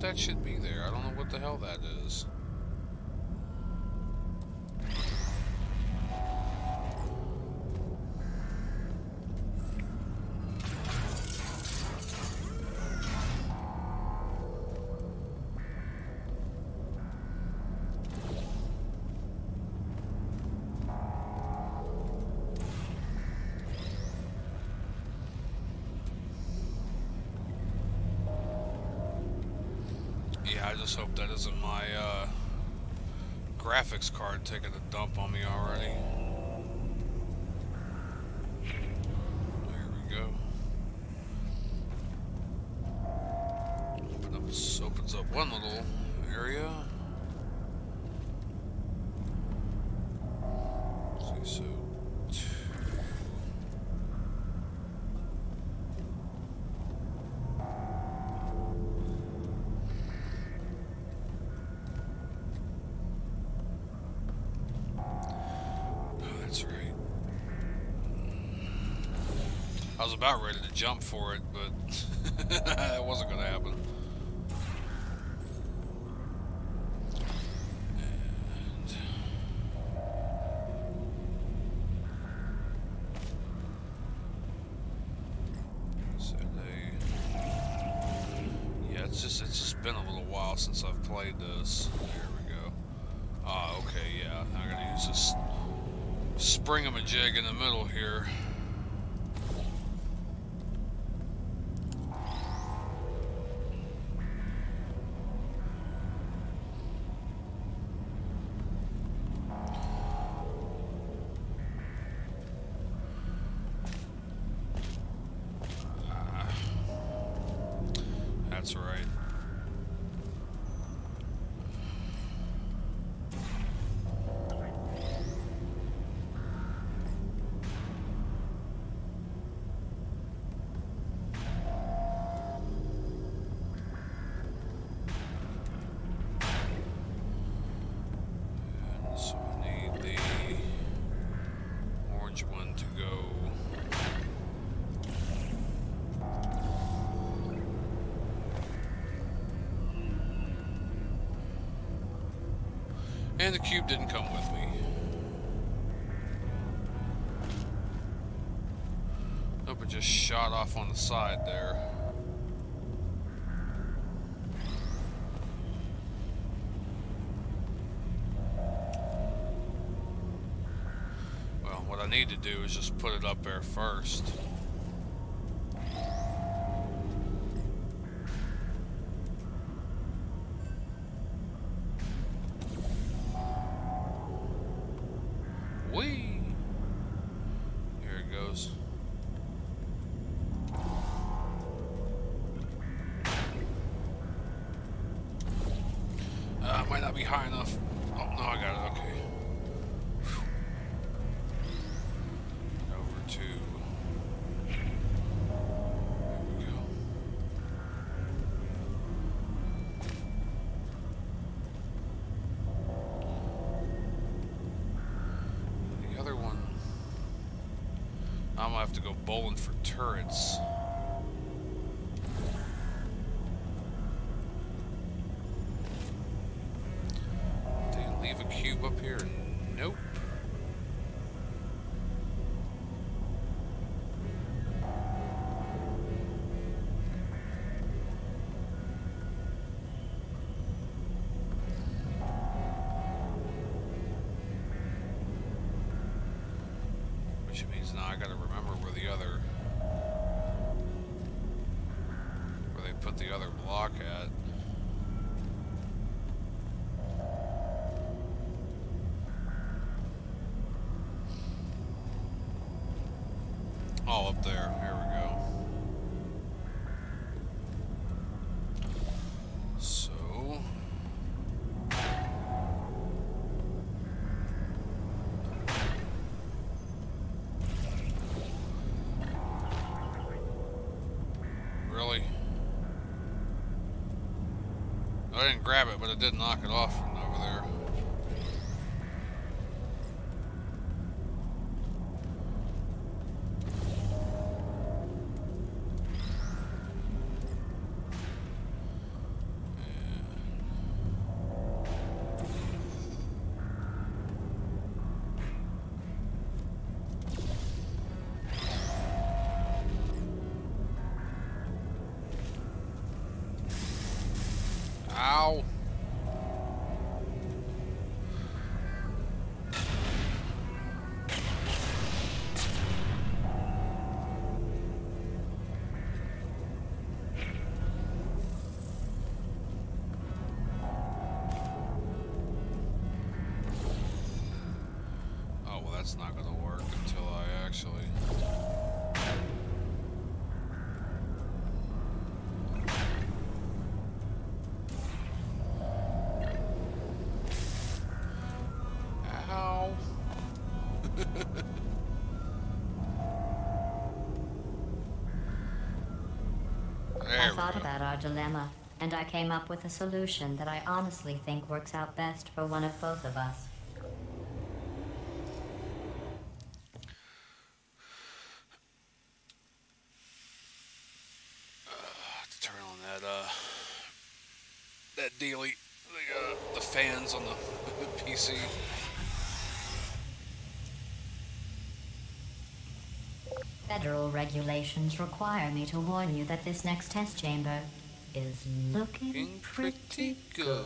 That should be there. I don't know what the hell that is. I just hope that isn't my graphics card taking a dump on me already. There we go. Opens up one little area. Let's see, so I was about ready to jump for it, but that wasn't going to happen. And so yeah, it's just been a little while since I've played this. There we go. Ah, okay, yeah. I'm going to use this spring-a-majig in the middle here. That's right. And so I need the orange one to go. And the cube didn't come with me. Nope, it just shot off on the side there. Well, what I need to do is just put it up there first. Whee! Here it goes. high enough. Oh, no, I got it. Okay. Over to... There we go. The other one... I'm gonna have to go bowling for turrets. Leave a cube up here? Nope. Which means now I gotta remember where they put the other block at. Oh, up there. Here we go. So... Really? I didn't grab it, but it did knock it off from over there. Ow. Oh, well, that's not going to work until I actually... I thought about our dilemma, and I came up with a solution that I honestly think works out best for one of both of us. To turn on that dealy, the fans on the PC. Federal regulations require me to warn you that this next test chamber is looking pretty good.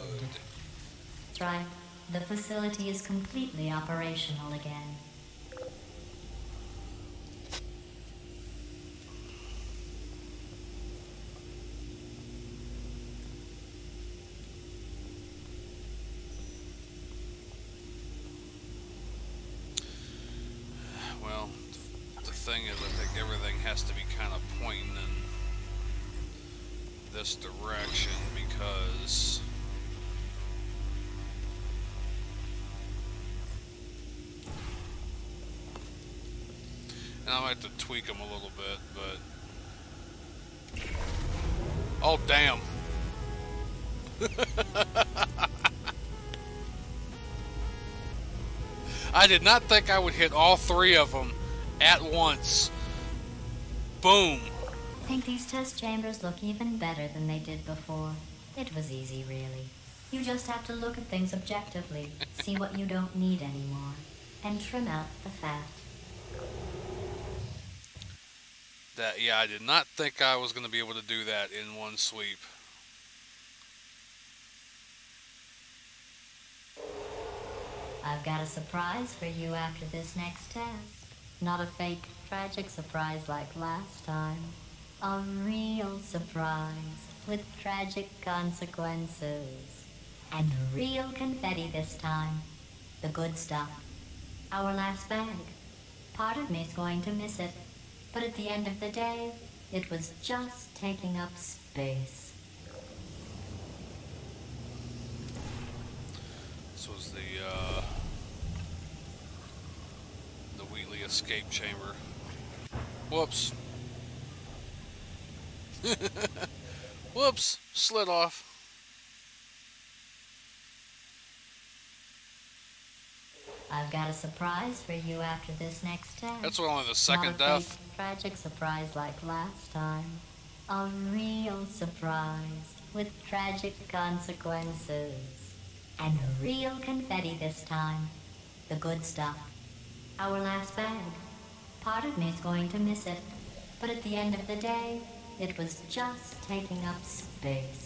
That's right. The facility is completely operational again. Well, the thing is, I think everything has to be kind of pointing in this direction because and I might have to tweak them a little bit, but oh damn. I did not think I would hit all three of them at once. Boom. I think these test chambers look even better than they did before. It was easy, really. You just have to look at things objectively, see what you don't need anymore, and trim out the fat. Yeah, I did not think I was going to be able to do that in one sweep. I've got a surprise for you after this next test. Not a fake, tragic surprise like last time. A real surprise with tragic consequences. And real confetti this time. The good stuff. Our last bag. Part of me's going to miss it. But at the end of the day, it was just taking up space. was the Wheatley escape chamber. Whoops. Whoops, slid off. I've got a surprise for you after this next test. That's only the second Not a death. fake, tragic surprise like last time. A real surprise with tragic consequences. And real confetti this time. The good stuff. Our last bag. Part of me's going to miss it. But at the end of the day, it was just taking up space.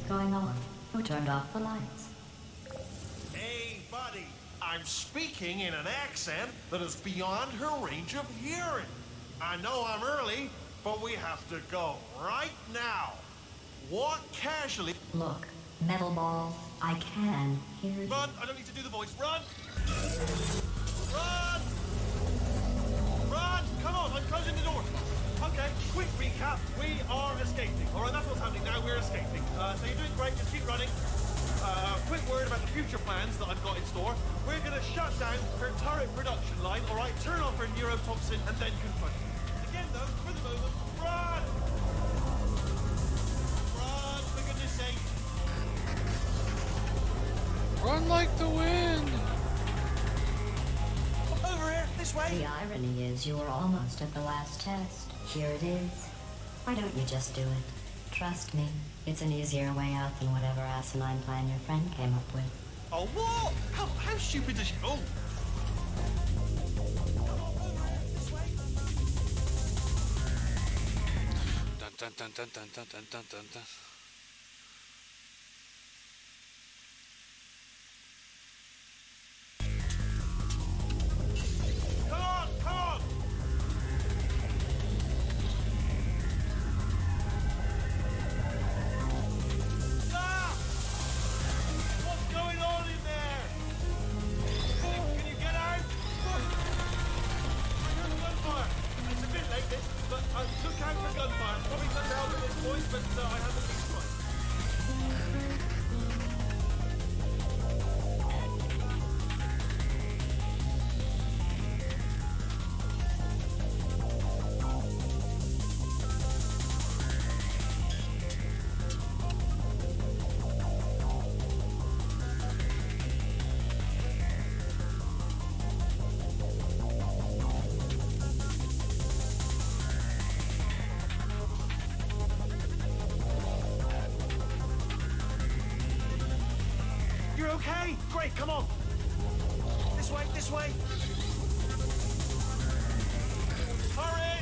Going on? Who turned off the lights? Hey, buddy. I'm speaking in an accent that is beyond her range of hearing. I know I'm early, but we have to go right now. Walk casually. Look, metal ball, I can hear you. Run! I don't need to do the voice. Run! Run! Run! Come on, I'm closing the door. Okay, quick recap. We are escaping. All right, that's what's happening now. We're escaping. So you're doing great. Just keep running. Quick word about the future plans that I've got in store. We're going to shut down her turret production line, all right? Turn off her neurotoxin and then confront her. Again, though, for the moment, run! Run, for goodness sake. Run like the wind. Over here, this way. The irony is you were almost at the last test. Here it is. Why don't you just do it? Trust me, it's an easier way out than whatever asinine plan your friend came up with. Oh, what? How stupid is she? Oh! Come on, over here, this way. Dun dun dun dun dun dun dun dun dun dun. Come on, come on! Ah! What's going on in there? Can you get out? I heard gunfire. It's a bit late, this, but look out for gunfire. Probably not to help at this point, but I haven't been twice. You're okay? Great, come on. This way, this way. Hurry!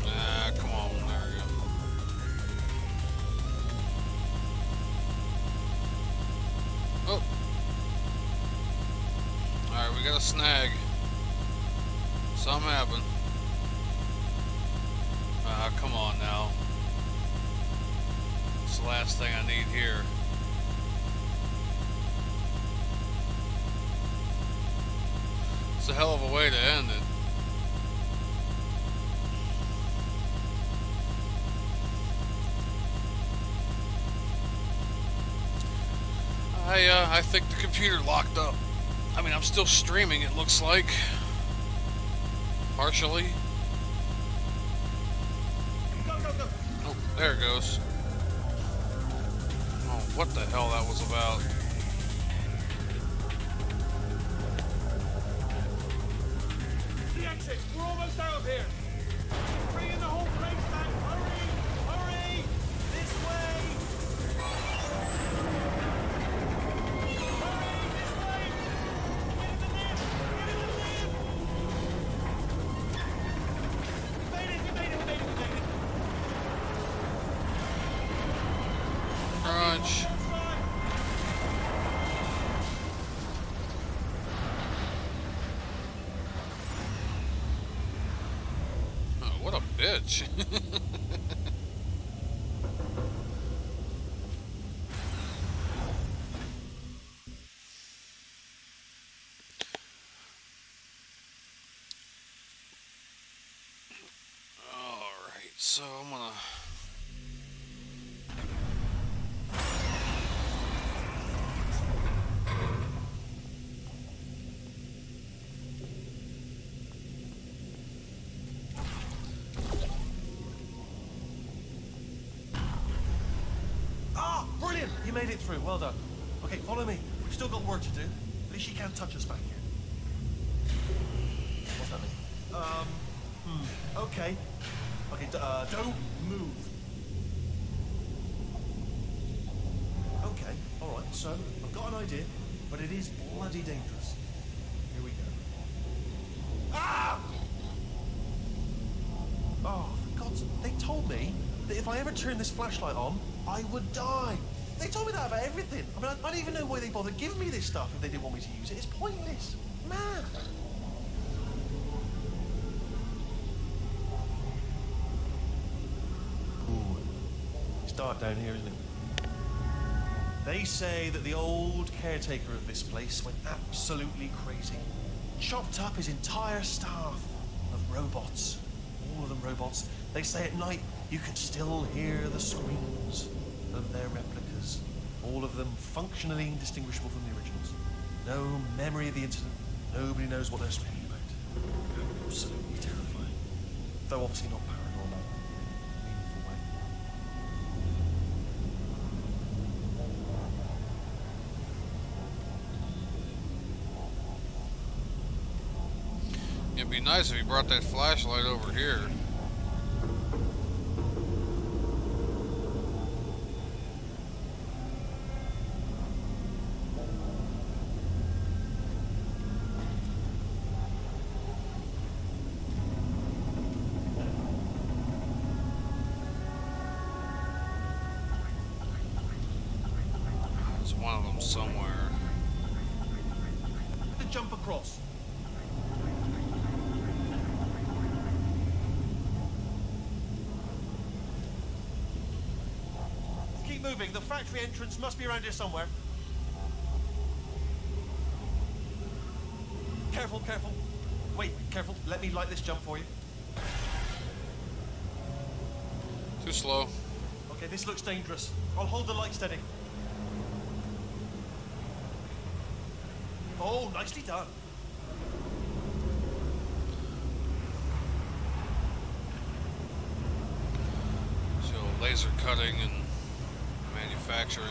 Ah, come on, there we go. Oh. Alright, we got a snag. Something happened. Ah, come on now. It's the last thing I need here. It's a hell of a way to end it. I think the computer locked up. I mean, I'm still streaming, it looks like. Partially. Go, go, go. Oh, there it goes. Oh, what the hell that was about. The exit. We're almost out of here. Bringing the whole place down. Hurry! Hurry! This way! Hurry! This way! Get in the lift! Get in the lift! We made it! We made it! We made it! We made it! edge. Alright, so I'm gonna... You made it through. Well done. Okay, follow me. We've still got work to do. At least you can't touch us back here. What's that mean? Okay. Okay, don't move. Okay, alright, so I've got an idea, but it is bloody dangerous. Here we go. Ah! Oh, for God's sake, they told me that if I ever turned this flashlight on, I would die. They told me that about everything. I mean, I don't even know why they bothered giving me this stuff if they didn't want me to use it. It's pointless. Man. Ooh. It's dark down here, isn't it? They say that the old caretaker of this place went absolutely crazy. Chopped up his entire staff of robots. All of them robots. They say at night you can still hear the screams of their replicas, all of them functionally indistinguishable from the originals. No memory of the incident. Nobody knows what they're speaking about. Absolutely terrifying. Though obviously not paranormal. Meaningful way. It'd be nice if you brought that flashlight over here. One of them somewhere. To jump across. Keep moving. The factory entrance must be around here somewhere. Careful, careful. Wait, careful. Let me light this jump for you. Too slow. Okay, this looks dangerous. I'll hold the light steady. Oh, nicely done. So laser cutting and manufacturing.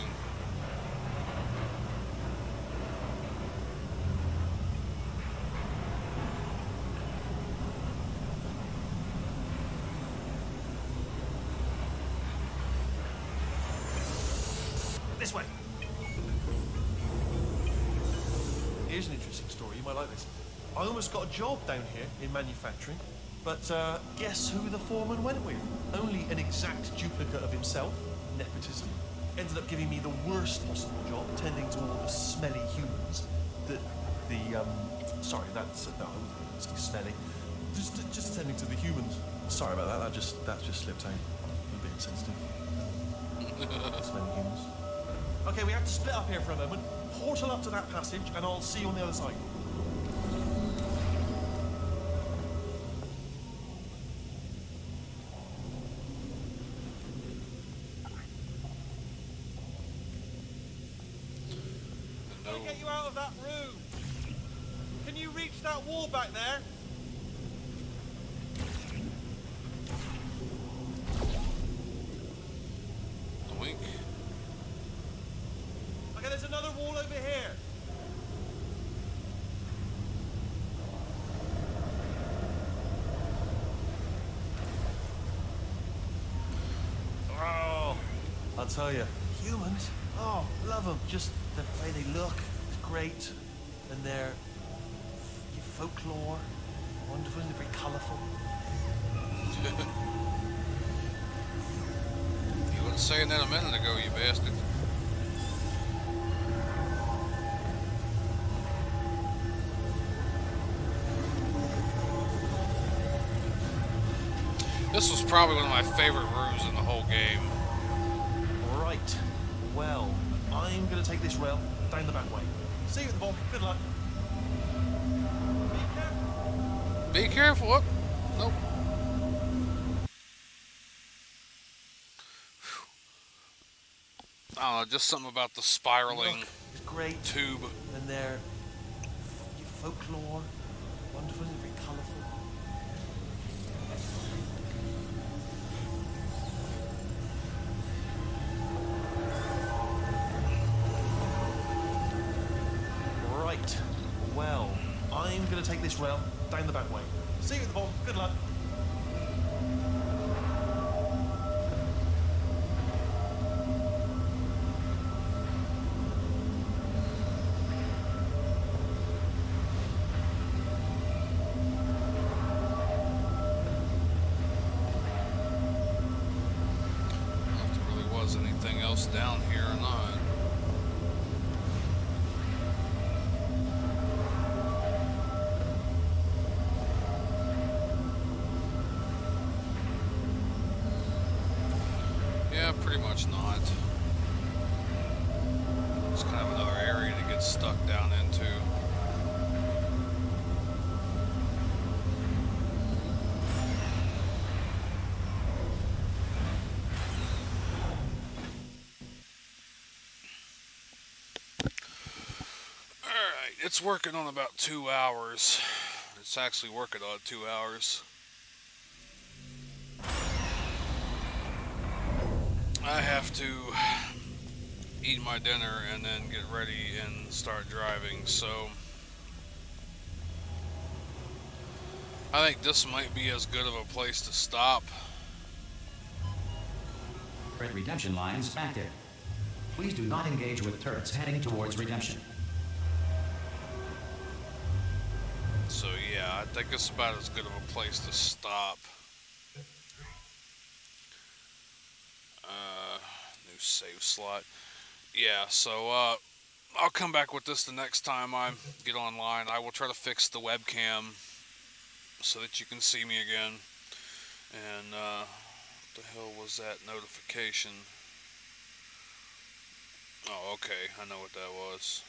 This way. Here's an interesting story. You might like this. I almost got a job down here in manufacturing, but guess who the foreman went with? Only an exact duplicate of himself. Nepotism. Ended up giving me the worst possible job, tending to all the smelly humans. Sorry, that's no, I wouldn't say smelly. Just tending to the humans. Sorry about that. That just slipped out. A bit insensitive. Smelly humans. Okay, we have to split up here for a moment. Portal up to that passage, and I'll see you on the other side. Let me get you out of that room. Can you reach that wall back there? Wink. Okay, there's another wall over here. Oh, I'll tell you, humans, oh, love them. Just the way they look is great. And their folklore, wonderful, and very colourful. You weren't saying that a minute ago, you bastard. This was probably one of my favorite rooms in the whole game. Right. Well, I'm going to take this rail down the back way. See you at the ball. Good luck. Be careful. Whoop. Nope. I don't know, just something about the spiraling Look, it's great. tube. And their folklore. Wonderful, very colourful. Right. Well, I'm going to take this rail down the back way. See you at the ball. Good luck. Anything else down here or not? Yeah, pretty much not. It's kind of another area to get stuck down into. It's working on about 2 hours. It's actually working on 2 hours. I have to eat my dinner and then get ready and start driving, so I think this might be as good of a place to stop. Redemption lines active. Please do not engage with turrets heading towards redemption. So yeah, I think it's about as good of a place to stop. New save slot. Yeah, so I'll come back with this the next time I get online. I will try to fix the webcam so that you can see me again. And what the hell was that notification? Oh, okay, I know what that was.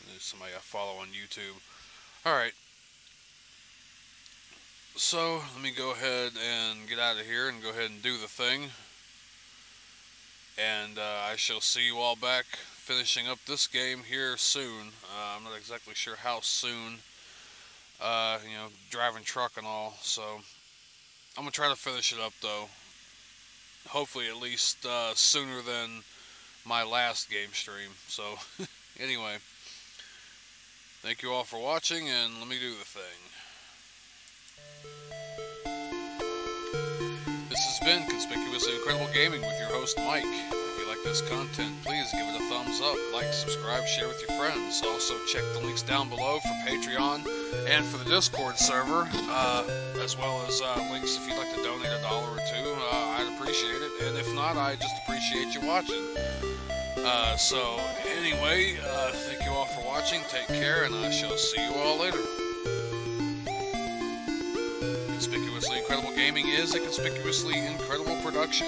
There's somebody I follow on YouTube. Alright. So, let me go ahead and get out of here and go ahead and do the thing. And I shall see you all back finishing up this game here soon. I'm not exactly sure how soon. You know, driving truck and all. So, I'm going to try to finish it up though. Hopefully at least sooner than my last game stream. So, anyway. Thank you all for watching, and let me do the thing. This has been Conspicuously Incredible Gaming with your host, Mike. If you like this content, please give it a thumbs up, like, subscribe, share with your friends. Also, check the links down below for Patreon and for the Discord server, as well as links if you'd like to donate $1 or $2. I'd appreciate it, and if not, I just appreciate you watching. So, anyway, thank you all for watching, take care, and I shall see you all later. Conspicuously Incredible Gaming is a Conspicuously Incredible production.